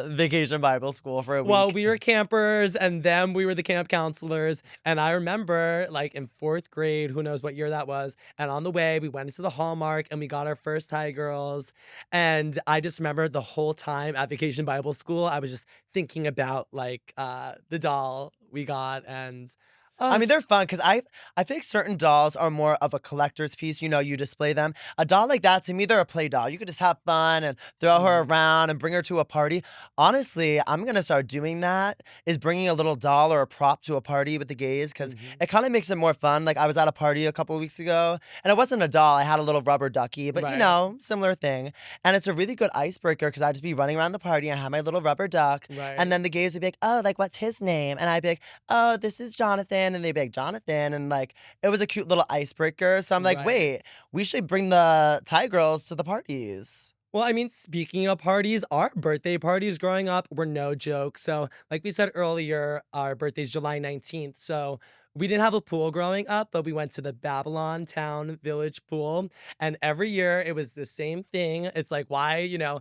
Speaker 2: Vacation Bible School for a week.
Speaker 4: Well, we were campers and then we were the camp counselors. And I remember like in 4th grade, who knows what year that was. And on the way, we went into the Hallmark and we got our first Thai girls. And I just remember the whole time at Vacation Bible School, I was just thinking about like the doll we got. And
Speaker 2: I mean, they're fun because I feel like certain dolls are more of a collector's piece. You know, you display them. A doll like that, to me, they're a play doll. You could just have fun and throw her around and bring her to a party. Honestly, I'm going to start doing that, is bringing a little doll or a prop to a party with the gays because it kind of makes it more fun. Like, I was at a party a couple of weeks ago, and it wasn't a doll. I had a little rubber ducky, but, you
Speaker 4: Right.
Speaker 2: know, similar thing. And it's a really good icebreaker because I'd just be running around the party and have my little rubber duck.
Speaker 4: Right.
Speaker 2: And then the gays would be like, oh, like, what's his name? And I'd be like, oh, this is Jonathan. And they'd be like, Jonathan. And like, it was a cute little icebreaker. So I'm like,
Speaker 4: Right.
Speaker 2: wait, we should bring the Thai girls to the parties.
Speaker 4: Well, I mean, speaking of parties, our birthday parties growing up were no joke. So, like we said earlier, our birthday's July 19th. So, we didn't have a pool growing up, but we went to the Babylon Town Village pool. And every year it was the same thing. It's like, why, you know,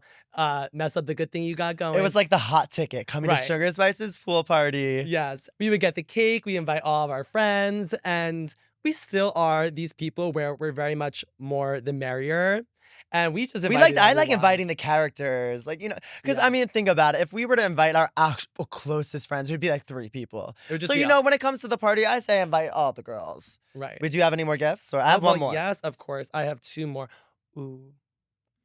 Speaker 4: mess up the good thing you got going?
Speaker 2: It was like the hot ticket coming
Speaker 4: Right.
Speaker 2: to Sugar Spice's pool party.
Speaker 4: Yes. We would get the cake, we invite all of our friends, and we still are these people where we're very much more the merrier. And we just
Speaker 2: We
Speaker 4: invited
Speaker 2: I like
Speaker 4: everyone.
Speaker 2: inviting the characters, like, because I
Speaker 4: Yeah.
Speaker 2: mean, think about it. If we were to invite our actual closest friends, it'd be like 3 people.
Speaker 4: It would just
Speaker 2: So,
Speaker 4: be
Speaker 2: when
Speaker 4: us.
Speaker 2: it comes to the party, I say invite all the girls.
Speaker 4: Right.
Speaker 2: Would you have any more gifts? Or I have
Speaker 4: well,
Speaker 2: one more.
Speaker 4: yes, of course. I have 2 more. Ooh.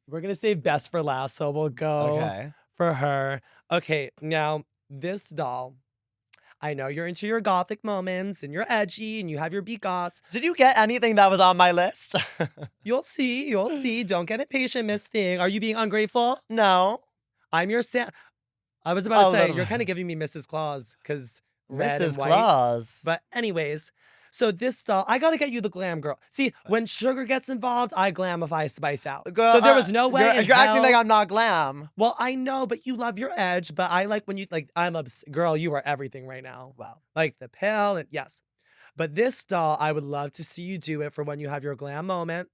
Speaker 4: We're gonna save best for last, so we'll go
Speaker 2: Okay.
Speaker 4: for her. Okay, now this doll. I know you're into your gothic moments and you're edgy and you have your beat-goths.
Speaker 2: Did you get anything that was on my list?
Speaker 4: You'll see, you'll see. Don't get impatient, Miss Thing. Are you being ungrateful?
Speaker 2: No.
Speaker 4: I'm your I was about to
Speaker 2: A
Speaker 4: say,
Speaker 2: little
Speaker 4: you're kind
Speaker 2: bit.
Speaker 4: of giving me Mrs. Claus, because red and
Speaker 2: Mrs.
Speaker 4: white.
Speaker 2: Claus.
Speaker 4: But anyways, so this doll, I gotta get you the glam girl. See, when sugar gets involved, I glamify Spice out.
Speaker 2: Girl,
Speaker 4: So there was no way
Speaker 2: You're,
Speaker 4: in
Speaker 2: you're acting
Speaker 4: hell-
Speaker 2: like I'm not glam.
Speaker 4: Well, I know, but you love your edge. But I like when you like. Girl, you are everything right now.
Speaker 2: Wow.
Speaker 4: Like the pill and yes. But this doll, I would love to see you do it for when you have your glam moment.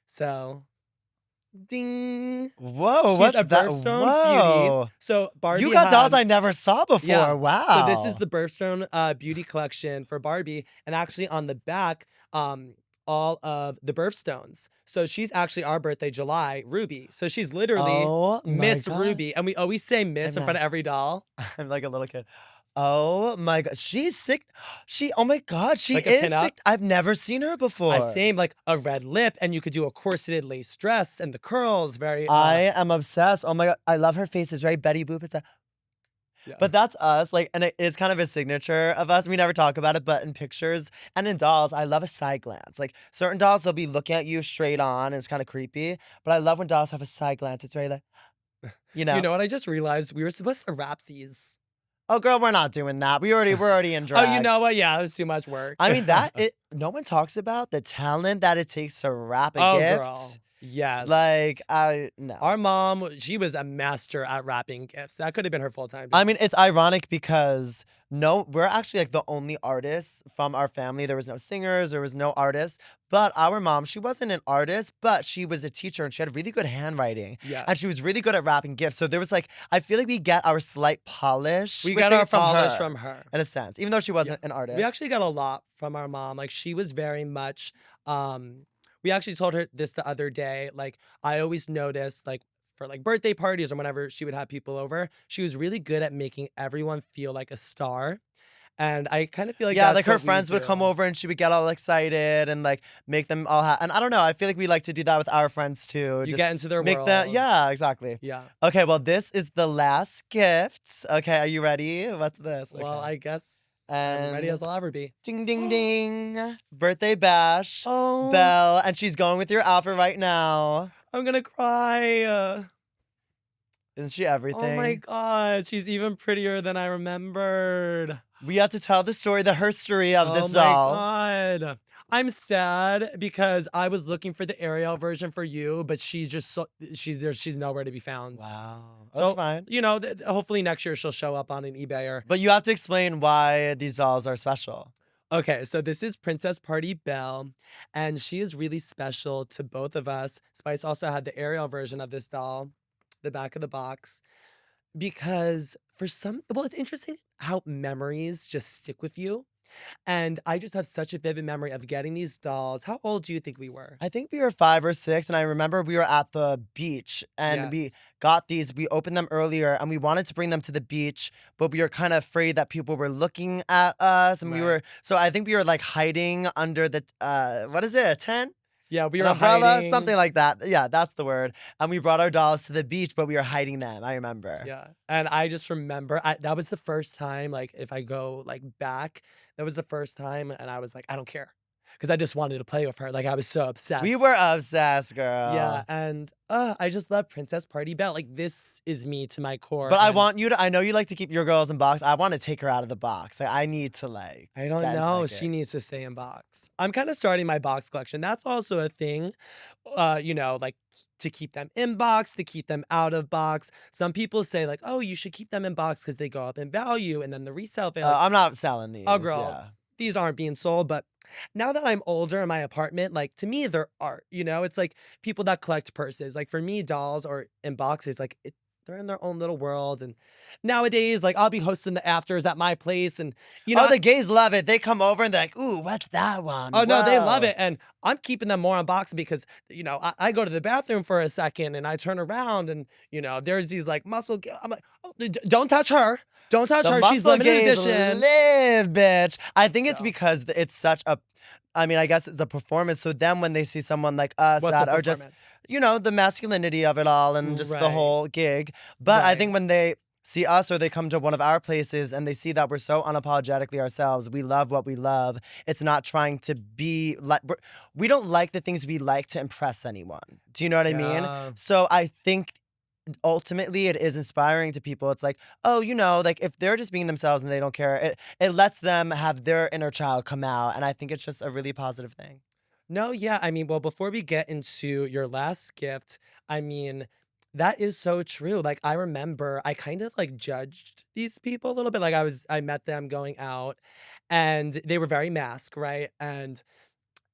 Speaker 4: So, ding.
Speaker 2: Whoa,
Speaker 4: She's
Speaker 2: what's
Speaker 4: a
Speaker 2: that?
Speaker 4: birthstone
Speaker 2: Whoa.
Speaker 4: beauty. So Barbie,
Speaker 2: You got dolls
Speaker 4: had-
Speaker 2: I never saw before.
Speaker 4: Yeah.
Speaker 2: Wow.
Speaker 4: So this is the birthstone beauty collection for Barbie, and actually on the back, all of the birthstones. So she's actually our birthday, July, Ruby. So she's literally
Speaker 2: Oh my
Speaker 4: Miss
Speaker 2: God.
Speaker 4: Ruby, and we always say Miss in
Speaker 2: I'm
Speaker 4: front of every doll.
Speaker 2: I'm like a little kid. Oh my God. She's sick. Oh my God. She
Speaker 4: Like a
Speaker 2: is
Speaker 4: pinup?
Speaker 2: sick. I've never seen her before.
Speaker 4: I same like a red lip, and you could do a corseted lace dress and the curls. Very.
Speaker 2: I am obsessed. Oh my God. I love her face. It's very Betty Boop. It's
Speaker 4: Yeah.
Speaker 2: But that's us. Like, and it is kind of a signature of us. We never talk about it, but in pictures and in dolls, I love a side glance. Like certain dolls, they'll be looking at you straight on, and it's kind of creepy. But I love when dolls have a side glance. It's very like,
Speaker 4: You know what? I just realized we were supposed to wrap these.
Speaker 2: Oh, girl, we're not doing that. We're already in drag.
Speaker 4: Oh, you know what? Yeah, it was too much work.
Speaker 2: I mean, no one talks about the talent that it takes to wrap a
Speaker 4: oh,
Speaker 2: gift.
Speaker 4: girl. Yes.
Speaker 2: Like, no.
Speaker 4: Our mom, she was a master at wrapping gifts. That could have been her full-time job.
Speaker 2: I mean, it's ironic because we're actually like the only artists from our family. There was no singers, there was no artists. But our mom, she wasn't an artist, but she was a teacher and she had really good handwriting.
Speaker 4: Yeah.
Speaker 2: And she was really good at wrapping gifts. So there was like, I feel like we get our slight polish.
Speaker 4: We
Speaker 2: with
Speaker 4: got
Speaker 2: it
Speaker 4: our polish
Speaker 2: her,
Speaker 4: from her.
Speaker 2: in a sense, even though she wasn't an artist.
Speaker 4: We actually got a lot from our mom. Like, she was very much, we actually told her this the other day. Like, I always noticed, like, for like birthday parties or whenever she would have people over, she was really good at making everyone feel like a star. And I kind of feel like
Speaker 2: yeah,
Speaker 4: that's
Speaker 2: like her
Speaker 4: what we
Speaker 2: friends would
Speaker 4: do.
Speaker 2: come over and she would get all excited and like make them all happy. And I don't know, I feel like we like to do that with our friends too.
Speaker 4: You
Speaker 2: Just
Speaker 4: get into their
Speaker 2: make
Speaker 4: world.
Speaker 2: them, yeah, exactly.
Speaker 4: Yeah.
Speaker 2: Okay, well, this is the last gift. Okay, are you ready? What's this?
Speaker 4: Well,
Speaker 2: Okay.
Speaker 4: I guess I'm ready as I'll ever be.
Speaker 2: Ding, ding, ding. Birthday bash.
Speaker 4: Oh,
Speaker 2: Belle, and she's going with your outfit right now.
Speaker 4: I'm gonna cry.
Speaker 2: Isn't she everything?
Speaker 4: Oh my God, she's even prettier than I remembered.
Speaker 2: We have to tell the story, the history of this
Speaker 4: Oh my
Speaker 2: doll.
Speaker 4: God. I'm sad because I was looking for the Ariel version for you, but she's just she's there. She's nowhere to be found.
Speaker 2: Wow.
Speaker 4: So,
Speaker 2: That's fine.
Speaker 4: You know, hopefully next year she'll show up on an eBay or.
Speaker 2: But you have to explain why these dolls are special.
Speaker 4: Okay, so this is Princess Party Belle, and she is really special to both of us. Spice also had the Ariel version of this doll, the back of the box, because it's interesting how memories just stick with you. And I just have such a vivid memory of getting these dolls. How old do you think we were?
Speaker 2: I think we were 5 or 6, and I remember we were at the beach, and we
Speaker 4: Yes.
Speaker 2: got these. We opened them earlier, and we wanted to bring them to the beach, but we were kind of afraid that people were looking at us, and
Speaker 4: Right.
Speaker 2: so I think we were like hiding under the what is it, a tent?
Speaker 4: Yeah, we
Speaker 2: An
Speaker 4: were
Speaker 2: umbrella,
Speaker 4: hiding.
Speaker 2: something like that. Yeah, that's the word. And we brought our dolls to the beach, but we were hiding them. I remember.
Speaker 4: Yeah, and I just remember that was the first time. Like, if I go like back, that was the first time, and I was like, I don't care, because I just wanted to play with her. Like, I was so obsessed.
Speaker 2: We were obsessed, girl.
Speaker 4: Yeah, and I just love Princess Party Belle. Like, this is me to my core.
Speaker 2: But I
Speaker 4: and
Speaker 2: want you to. I know you like to keep your girls in box. I want to take her out of the box. Like, I need to like.
Speaker 4: I don't
Speaker 2: get into
Speaker 4: know.
Speaker 2: that
Speaker 4: She
Speaker 2: game.
Speaker 4: needs to stay in box. I'm kind of starting my box collection. That's also a thing, like to keep them in box, to keep them out of box. Some people say like, oh, you should keep them in box because they go up in value, and then the resale value.
Speaker 2: I'm not selling these.
Speaker 4: Oh, girl.
Speaker 2: Yeah.
Speaker 4: These aren't being sold, but now that I'm older in my apartment, like, to me, they're art. It's like people that collect purses. Like, for me, dolls or in boxes, like, they're in their own little world. And nowadays, like I'll be hosting the afters at my place, and
Speaker 2: Oh, the gays love it. They come over and they're like, ooh, what's that one?
Speaker 4: oh no, they love
Speaker 2: Whoa.
Speaker 4: it, and I'm keeping them more on box because I go to the bathroom for a second and I turn around and there's these like I'm like, oh, don't touch her, don't touch
Speaker 2: The
Speaker 4: her. She's
Speaker 2: muscle
Speaker 4: limited
Speaker 2: gays
Speaker 4: edition.
Speaker 2: live, bitch. I think it's
Speaker 4: So.
Speaker 2: because it's such a, I mean, I guess it's a performance. So then when they see someone like us
Speaker 4: What's a
Speaker 2: that are just,
Speaker 4: performance?
Speaker 2: the masculinity of it all and just the
Speaker 4: Right.
Speaker 2: whole gig. But I
Speaker 4: Right.
Speaker 2: think when they see us or they come to one of our places and they see that we're so unapologetically ourselves, we love what we love. It's not trying to be like, we don't like the things we like to impress anyone. Do you know what I mean?
Speaker 4: Yeah.
Speaker 2: So I think ultimately it is inspiring to people. It's like, oh, like if they're just being themselves and they don't care, it lets them have their inner child come out. And I think it's just a really positive thing.
Speaker 4: No, yeah. I mean, well, before we get into your last gift, I mean, that is so true. Like, I remember I kind of like judged these people a little bit. Like, I met them going out and they were very masked, right? And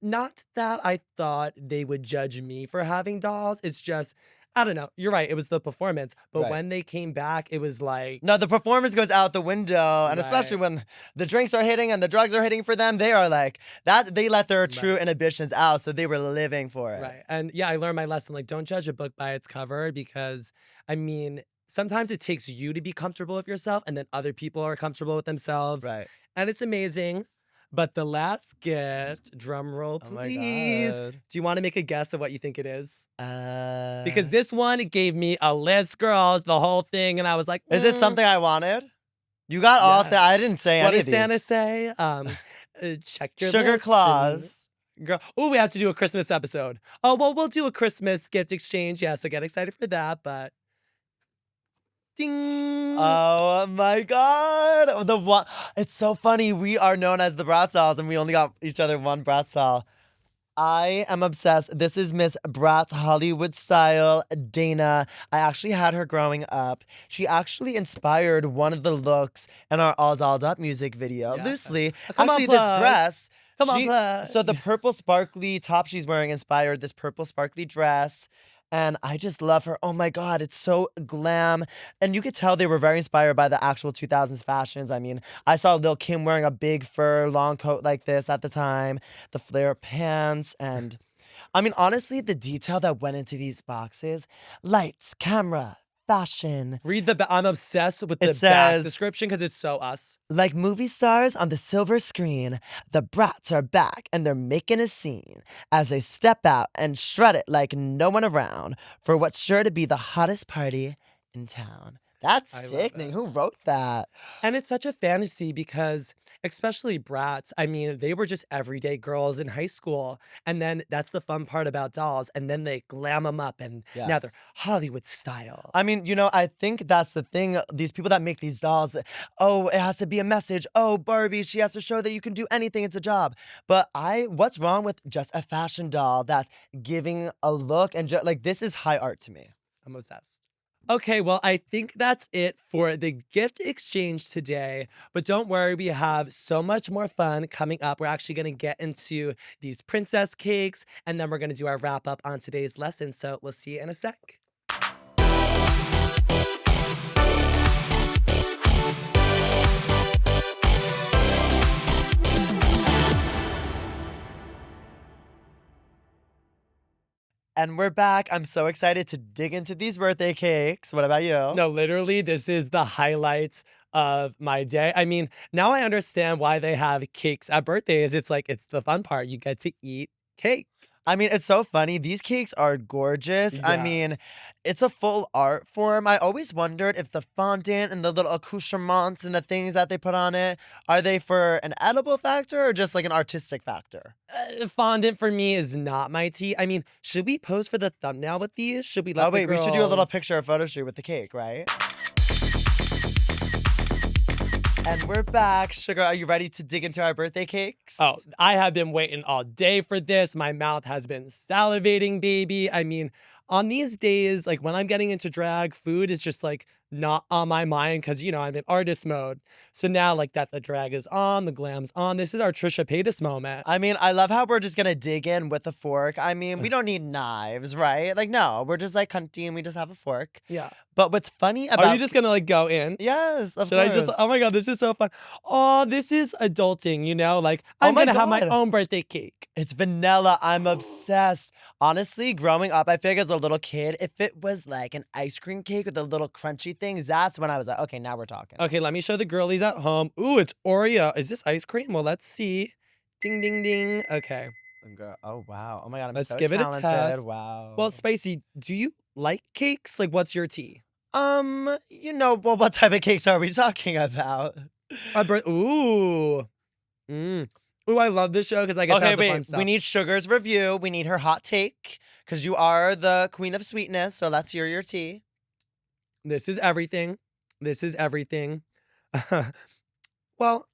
Speaker 4: not that I thought they would judge me for having dolls. It's just, I don't know. You're right. It was the performance. But
Speaker 2: Right.
Speaker 4: when they came back, it was like,
Speaker 2: No, the performance goes out the window, and especially
Speaker 4: Right.
Speaker 2: when the drinks are hitting and the drugs are hitting for them, they are like that. They let their true
Speaker 4: Right.
Speaker 2: inhibitions out, so they were living for it.
Speaker 4: right. And yeah, I learned my lesson. Like, don't judge a book by its cover because, I mean, sometimes it takes you to be comfortable with yourself, and then other people are comfortable with themselves.
Speaker 2: Right.
Speaker 4: And it's amazing. But the last gift, drum roll,
Speaker 2: Oh my
Speaker 4: please.
Speaker 2: God.
Speaker 4: Do you want to make a guess of what you think it is?
Speaker 2: Uh,
Speaker 4: Because this one gave me a list, girls, the whole thing, and I was like,
Speaker 2: is this something I wanted? You got all
Speaker 4: Yeah.
Speaker 2: that. I didn't say
Speaker 4: What
Speaker 2: any
Speaker 4: does
Speaker 2: of these.
Speaker 4: Santa say? Check your
Speaker 2: Sugar
Speaker 4: list
Speaker 2: claws.
Speaker 4: Girl, oh, we have to do a Christmas episode. Oh, well, we'll do a Christmas gift exchange. Yeah, so get excited for that. But ding.
Speaker 2: Oh my God. The one. It's so funny. We are known as the Bratz dolls, and we only got each other one Bratz doll. I am obsessed. This is Miss Bratz Hollywood style Dana. I actually had her growing up. She actually inspired one of the looks in our All Dolled Up music video.
Speaker 4: Yeah.
Speaker 2: Loosely.
Speaker 4: Come on,
Speaker 2: Actually, this
Speaker 4: plug.
Speaker 2: dress.
Speaker 4: Come on, plug.
Speaker 2: So the purple sparkly top she's wearing inspired this purple sparkly dress. And I just love her. Oh my God, it's so glam. And you could tell they were very inspired by the actual 2000s fashions. I mean, I saw Lil Kim wearing a big fur long coat like this at the time, the flare pants. And I mean, honestly, the detail that went into these boxes, lights, camera, fashion.
Speaker 4: Read I'm obsessed with
Speaker 2: It
Speaker 4: the back
Speaker 2: says-
Speaker 4: description because it's so us.
Speaker 2: Like movie stars on the silver screen, the brats are back and they're making a scene as they step out and shred it like no one around for what's sure to be the hottest party in town. That's
Speaker 4: I love
Speaker 2: sickening.
Speaker 4: it.
Speaker 2: Who wrote that?
Speaker 4: And it's such a fantasy because, especially brats, I mean, they were just everyday girls in high school. And then that's the fun part about dolls. And then they glam them up and now they're
Speaker 2: Yes.
Speaker 4: Hollywood style.
Speaker 2: I mean, I think that's the thing. These people that make these dolls, oh, it has to be a message. Oh, Barbie, she has to show that you can do anything. It's a job. But what's wrong with just a fashion doll that's giving a look and like this is high art to me.
Speaker 4: I'm obsessed. Okay, well, I think that's it for the gift exchange today. But don't worry, we have so much more fun coming up. We're actually going to get into these princess cakes, and then we're going to do our wrap up on today's lesson. So we'll see you in a sec.
Speaker 2: And we're back. I'm so excited to dig into these birthday cakes. What about you?
Speaker 4: No, literally, this is the highlights of my day. I mean, now I understand why they have cakes at birthdays. It's like, it's the fun part. You get to eat cake.
Speaker 2: I mean, it's so funny. These cakes are gorgeous. I mean,
Speaker 4: Yes.
Speaker 2: it's a full art form. I always wondered if the fondant and the little accoutrements and the things that they put on it, are they for an edible factor or just like an artistic factor?
Speaker 4: Fondant for me is not my tea. I mean, should we pose for the thumbnail with these? Should we let
Speaker 2: Oh, wait, we should do a little
Speaker 4: girls-
Speaker 2: picture or photo shoot with the cake, right? And we're back. Sugar, are you ready to dig into our birthday cakes?
Speaker 4: Oh, I have been waiting all day for this. My mouth has been salivating, baby. I mean, on these days, like when I'm getting into drag, food is just like not on my mind because I'm in artist mode. So now like that the drag is on, the glam's on. This is our Trisha Paytas moment.
Speaker 2: I mean, I love how we're just gonna dig in with a fork. I mean, we don't need knives, right? Like, no, we're just like cunty and we just have a fork.
Speaker 4: Yeah.
Speaker 2: But what's funny
Speaker 4: Are
Speaker 2: about
Speaker 4: you just gonna like go in?
Speaker 2: yes, of
Speaker 4: Should I
Speaker 2: course.
Speaker 4: just? Oh my god, this is so fun. Oh, this is adulting. Like
Speaker 2: Oh
Speaker 4: I'm
Speaker 2: my
Speaker 4: gonna have my
Speaker 2: God.
Speaker 4: own birthday cake.
Speaker 2: It's vanilla. I'm obsessed. Honestly, growing up, I feel like as a little kid, if it was like an ice cream cake with the little crunchy things, that's when I was like, okay, now we're talking.
Speaker 4: Okay, let me show the girlies at home. Ooh, it's Oreo. Is this ice cream? Well, let's see. Ding, ding, ding. Okay,
Speaker 2: Girl, oh wow. Oh my God, I'm
Speaker 4: let's
Speaker 2: so
Speaker 4: give it a
Speaker 2: talented.
Speaker 4: test.
Speaker 2: Wow.
Speaker 4: Well, Spicy, do you like cakes? Like, what's your tea?
Speaker 2: well, what type of cakes are we talking about?
Speaker 4: Ooh. Mm. Ooh, I love this show because I get to
Speaker 2: Okay,
Speaker 4: have the fun
Speaker 2: wait.
Speaker 4: stuff.
Speaker 2: We need Sugar's review. We need her hot take because you are the queen of sweetness. So let's hear your tea.
Speaker 4: This is everything. This is everything. Well,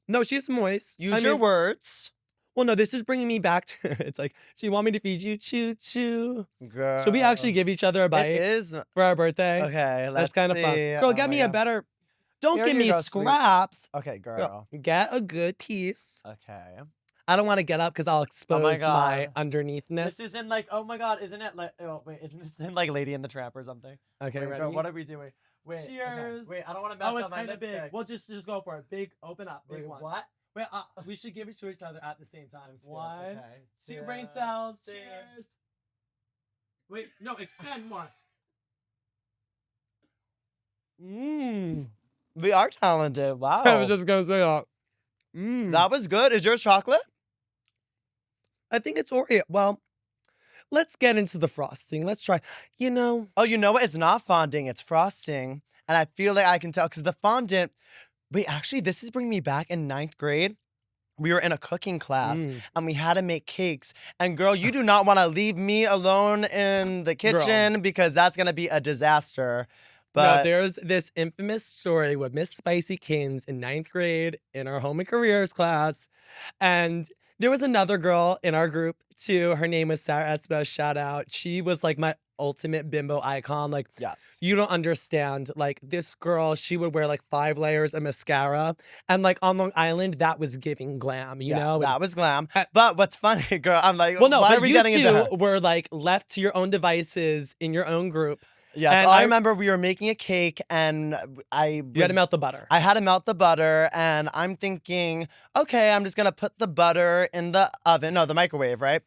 Speaker 4: no, she's moist.
Speaker 2: Use
Speaker 4: I
Speaker 2: your
Speaker 4: mean,
Speaker 2: words.
Speaker 4: well, no, this is bringing me back to it's like, so you want me to feed you? Choo choo.
Speaker 2: Girl.
Speaker 4: Should we actually give each other a
Speaker 2: It
Speaker 4: bite
Speaker 2: is.
Speaker 4: for our birthday?
Speaker 2: Okay,
Speaker 4: That's
Speaker 2: let's
Speaker 4: kind of fun.
Speaker 2: see.
Speaker 4: Girl,
Speaker 2: Oh
Speaker 4: get
Speaker 2: my
Speaker 4: me a
Speaker 2: God.
Speaker 4: better. Don't
Speaker 2: Here
Speaker 4: give
Speaker 2: you
Speaker 4: me
Speaker 2: go, sweet.
Speaker 4: scraps.
Speaker 2: Okay, girl.
Speaker 4: Get a good piece.
Speaker 2: Okay.
Speaker 4: I don't want to get up because I'll expose my
Speaker 2: God.
Speaker 4: underneathness.
Speaker 2: This is in like, oh my God, isn't it like, oh wait, isn't this in like Lady in the Tramp or something?
Speaker 4: Okay,
Speaker 2: Wait,
Speaker 4: ready?
Speaker 2: girl, what are we doing? Wait. okay.
Speaker 4: Cheers.
Speaker 2: Wait, I don't want to mess
Speaker 4: Oh,
Speaker 2: up
Speaker 4: it's
Speaker 2: my
Speaker 4: kind of big.
Speaker 2: lipstick.
Speaker 4: Well, just go for it. Big, open up. Big
Speaker 2: Wait,
Speaker 4: one.
Speaker 2: what?
Speaker 4: Wait, we should give it to each other at the same time.
Speaker 2: Cheers,
Speaker 4: One,
Speaker 2: okay.
Speaker 4: two brain
Speaker 2: Cheers.
Speaker 4: cells.
Speaker 2: Cheers.
Speaker 4: Cheers. Wait, no, extend more. Mmm.
Speaker 2: We are talented. Wow.
Speaker 4: I was just gonna say that. Mmm.
Speaker 2: That was good. Is yours chocolate?
Speaker 4: I think it's Oreo. Well, let's get into the frosting. Let's try.
Speaker 2: Oh, you know what? It's not fondant, it's frosting. And I feel like I can tell because the fondant. Wait, actually, this is bringing me back in 9th grade. We were in a cooking class
Speaker 4: Mm.
Speaker 2: and we had to make cakes. And girl, you do not want to leave me alone in the kitchen because that's going to be a disaster.
Speaker 4: Now,
Speaker 2: But
Speaker 4: there's this infamous story with Miss Spicy Kins in 9th grade in our home and careers class. And there was another girl in our group too. Her name was Sarah Espa. Shout out. She was like my ultimate bimbo icon. Like,
Speaker 2: yes.
Speaker 4: you don't understand. Like, this girl, she would wear like 5 layers of mascara. And like on Long Island, that was giving glam, you know?
Speaker 2: That was glam.
Speaker 4: Uh,
Speaker 2: But what's funny, girl, I'm like,
Speaker 4: Well, no,
Speaker 2: why
Speaker 4: but
Speaker 2: are we
Speaker 4: you
Speaker 2: getting into her?
Speaker 4: two were like left to your own devices in your own group.
Speaker 2: Yes,
Speaker 4: and
Speaker 2: I
Speaker 4: I-
Speaker 2: remember we were making a cake and
Speaker 4: You had to melt the butter.
Speaker 2: I had to melt the butter, and I'm thinking, okay, I'm just gonna put the butter in the oven, no, the microwave, right?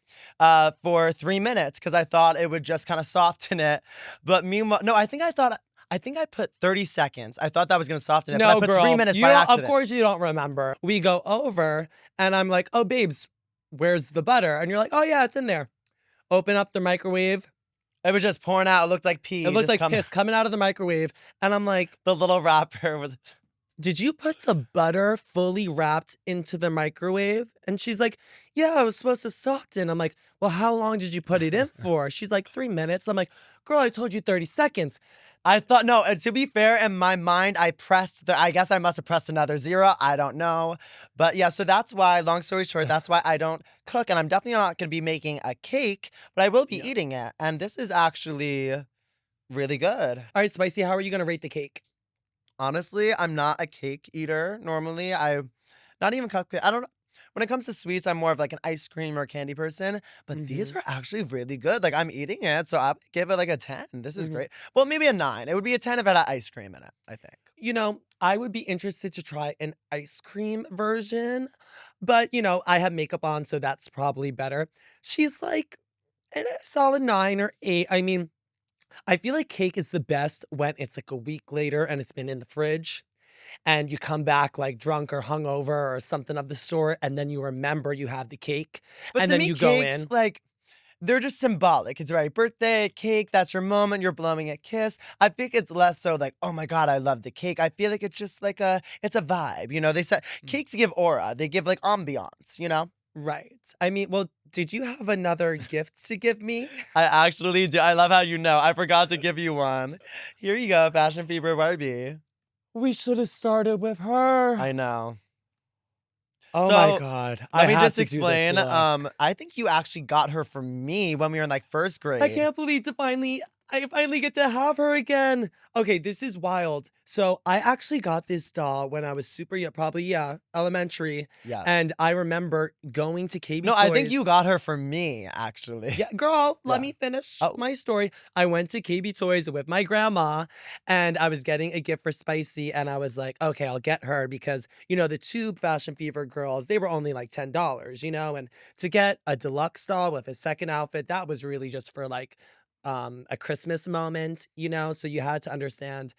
Speaker 2: For 3 minutes, because I thought it would just kind of soften it. But meanwhile, no, I think I put 30 seconds. I thought that was gonna soften it, but I
Speaker 4: No,
Speaker 2: put
Speaker 4: girl.
Speaker 2: 3 minutes
Speaker 4: you
Speaker 2: by
Speaker 4: don't-
Speaker 2: accident.
Speaker 4: Of course you don't remember. We go over, and I'm like, oh, babes, where's the butter? And you're like, oh, yeah, it's in there. Open up the microwave.
Speaker 2: It was just pouring out. It looked like pee.
Speaker 4: It looked
Speaker 2: just
Speaker 4: like piss coming out of the microwave. And I'm like,
Speaker 2: The little wrapper was.
Speaker 4: did you put the butter fully wrapped into the microwave? And she's like, yeah, I was supposed to soften. I'm like, well, how long did you put it in for? She's like, 3 minutes. I'm like, girl, I told you 30 seconds.
Speaker 2: I thought, no, to be fair, in my mind, I guess I must have pressed another 0. I don't know. But yeah, so that's why, long story short, that's why I don't cook. And I'm definitely not going to be making a cake, but I will be eating it. And this is actually really good.
Speaker 4: All right, Spicy, how are you going to rate the cake?
Speaker 2: Honestly, I'm not a cake eater normally. I not even cupcake. I don't know. When it comes to sweets, I'm more of like an ice cream or candy person. But these are actually really good. Like I'm eating it, so I would give it like a 10. This is great. Well, maybe a 9. It would be a 10 if it had ice cream in it, I think.
Speaker 4: I would be interested to try an ice cream version, but I have makeup on, so that's probably better. She's like a solid 9 or 8. I mean, I feel like cake is the best when it's like a week later and it's been in the fridge and you come back like drunk or hungover or something of the sort, and then you remember you have the cake,
Speaker 2: But
Speaker 4: and
Speaker 2: to
Speaker 4: then
Speaker 2: me,
Speaker 4: you go
Speaker 2: cakes,
Speaker 4: in.
Speaker 2: like, they're just symbolic. It's right, birthday, cake, that's your moment, you're blowing a kiss. I think it's less so like, oh my God, I love the cake. I feel like it's just like it's a vibe. They said cakes give aura. They give like ambiance.
Speaker 4: Right. I mean, well, did you have another gift to give me?
Speaker 2: I actually do. I love how you know. I forgot to give you one. Here you go, Fashion Fever Barbie.
Speaker 4: We should have started with her.
Speaker 2: I know.
Speaker 4: Oh my
Speaker 2: So
Speaker 4: God. I
Speaker 2: let me
Speaker 4: have
Speaker 2: just
Speaker 4: to do this
Speaker 2: explain.
Speaker 4: look.
Speaker 2: I think you actually got her from me when we were in like first grade.
Speaker 4: I can't believe I finally get to have her again. Okay, this is wild. So I actually got this doll when I was super young, probably, yeah, elementary.
Speaker 2: Yes.
Speaker 4: And I remember going to KB
Speaker 2: No,
Speaker 4: Toys.
Speaker 2: I think you got her from me, actually.
Speaker 4: Yeah, girl, let
Speaker 2: Yeah.
Speaker 4: me finish
Speaker 2: Oh.
Speaker 4: my story. I went to KB Toys with my grandma and I was getting a gift for Spicy. And I was like, okay, I'll get her because, the Tube Fashion Fever girls, they were only like $10, And to get a deluxe doll with a second outfit, that was really just for like a Christmas moment, So you had to understand.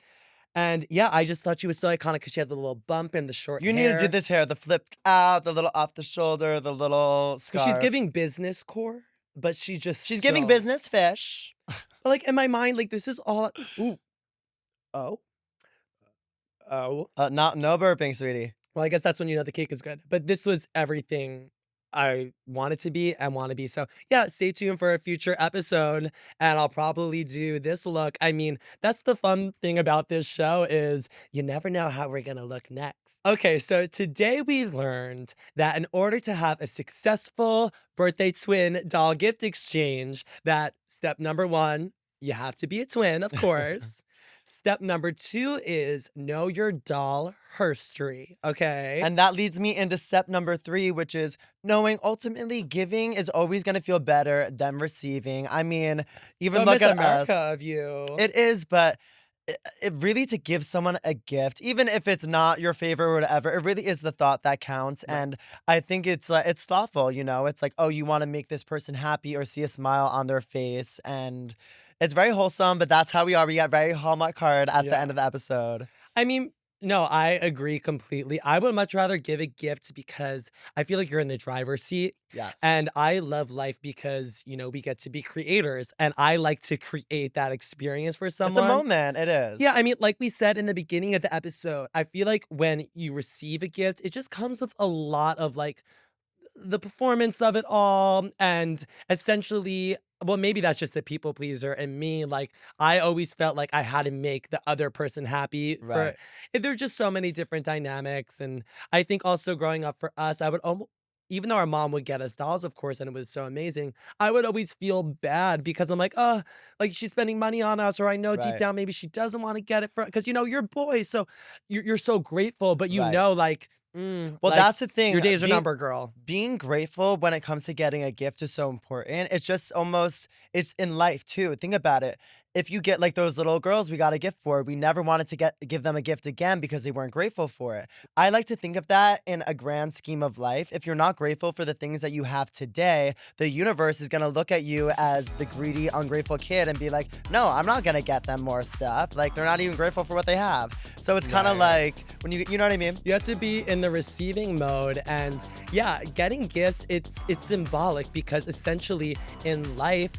Speaker 4: And yeah, I just thought she was so iconic because she had the little bump and the short
Speaker 2: You
Speaker 4: hair.
Speaker 2: need to do this hair, the flipped out, the little off the shoulder, the little
Speaker 4: Because
Speaker 2: scarf.
Speaker 4: she's giving business core, but
Speaker 2: She's giving business fish.
Speaker 4: But like in my mind, like this is all. Ooh. Oh. Oh.
Speaker 2: No burping, sweetie.
Speaker 4: Well, I guess that's when you know the cake is good. But this was everything I want it to be and want to be. So yeah, stay tuned for a future episode, and I'll probably do this look. I mean, that's the fun thing about this show is you never know how we're gonna look next. Okay, so today we learned that in order to have a successful birthday twin doll gift exchange, that step number 1, you have to be a twin, of course. Step number 2 is know your doll herstory, okay?
Speaker 2: And that leads me into step number 3, which is knowing ultimately giving is always going to feel better than receiving. I mean, even
Speaker 4: so
Speaker 2: look
Speaker 4: Miss
Speaker 2: at
Speaker 4: America
Speaker 2: us.
Speaker 4: of you.
Speaker 2: It is, but it really to give someone a gift, even if it's not your favorite or whatever, it really is the thought that counts.
Speaker 4: Right.
Speaker 2: And I think it's thoughtful, It's like, oh, you want to make this person happy or see a smile on their face, and it's very wholesome. But that's how we are. We got very Hallmark card at the
Speaker 4: Yeah.
Speaker 2: end of the episode.
Speaker 4: I mean, no, I agree completely. I would much rather give a gift because I feel like you're in the driver's seat.
Speaker 2: Yes.
Speaker 4: And I love life because, we get to be creators. And I like to create that experience for someone.
Speaker 2: It's a moment. It is.
Speaker 4: Yeah, I mean, like we said in the beginning of the episode, I feel like when you receive a gift, it just comes with a lot of like the performance of it all. And essentially, well, maybe that's just the people pleaser and me. Like, I always felt like I had to make the other person happy.
Speaker 2: Right.
Speaker 4: There are just so many different dynamics. And I think also growing up for us, I would almost, even though our mom would get us dolls, of course, and it was so amazing, I would always feel bad because I'm like, oh, like she's spending money on us, or I know deep
Speaker 2: Right.
Speaker 4: down maybe she doesn't want to get it for, because you're boys, so you're so grateful, but
Speaker 2: Right.
Speaker 4: like,
Speaker 2: Well,
Speaker 4: like,
Speaker 2: that's the thing.
Speaker 4: your days are numbered, girl.
Speaker 2: Being grateful when it comes to getting a gift is so important. It's just almost, it's in life too. Think about it. If you get like those little girls we got a gift for, we never wanted to give them a gift again because they weren't grateful for it. I like to think of that in a grand scheme of life. If you're not grateful for the things that you have today, the universe is going to look at you as the greedy, ungrateful kid and be like, no, I'm not going to get them more stuff. Like, they're not even grateful for what they have. So it's kind of
Speaker 4: Right.
Speaker 2: like when you know what I mean?
Speaker 4: You have to be in the receiving mode, and yeah, getting gifts, it's symbolic because essentially in life,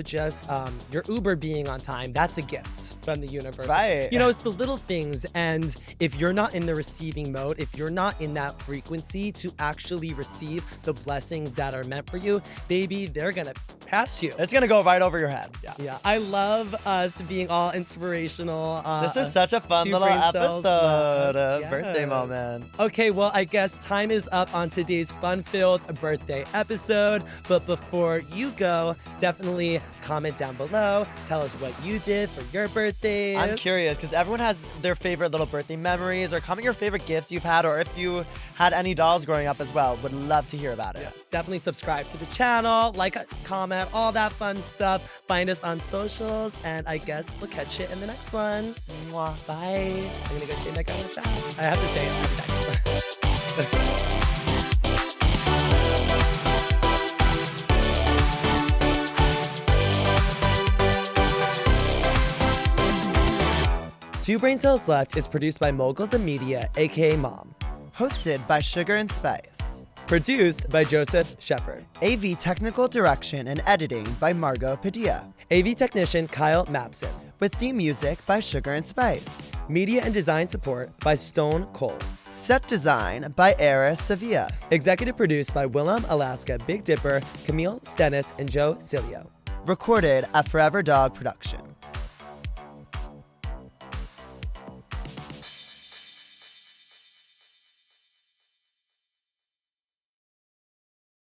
Speaker 4: just your Uber being on time, that's a gift from the universe.
Speaker 2: Right.
Speaker 4: It's the little things, and if you're not in the receiving mode, if you're not in that frequency to actually receive the blessings that are meant for you, baby, they're gonna pass you.
Speaker 2: It's going to go right over your head. Yeah.
Speaker 4: Yeah, I love us being all inspirational.
Speaker 2: This was such a fun
Speaker 4: two
Speaker 2: little
Speaker 4: brain cells
Speaker 2: episode.
Speaker 4: left.
Speaker 2: Birthday
Speaker 4: Yes.
Speaker 2: moment.
Speaker 4: Okay, well, I guess time is up on today's fun-filled birthday episode. But before you go, definitely comment down below. Tell us what you did for your birthday.
Speaker 2: I'm curious because everyone has their favorite little birthday memories, or comment your favorite gifts you've had, or if you had any dolls growing up as well. Would love to hear about it.
Speaker 4: Yes, definitely subscribe to the channel, like, comment, all that fun stuff. Find us on socials, and I guess we'll catch you in the next one.
Speaker 2: Mwah.
Speaker 4: Bye. I'm gonna go change my camera style. I have to say it every time. Two Brain Cells Left is produced by Moguls of Media, aka Mom.
Speaker 2: Hosted by Sugar and Spice.
Speaker 4: Produced by Joseph Shepard.
Speaker 2: AV technical direction and editing by Margot Padilla.
Speaker 4: AV technician Kyle Mapson.
Speaker 2: With theme music by Sugar and Spice.
Speaker 4: Media and design support by Stone Cole.
Speaker 2: Set design by Eris Sevilla.
Speaker 4: Executive produced by Willem Alaska, Big Dipper, Camille Stennis, and Joe Cilio.
Speaker 2: Recorded at Forever Dog Production.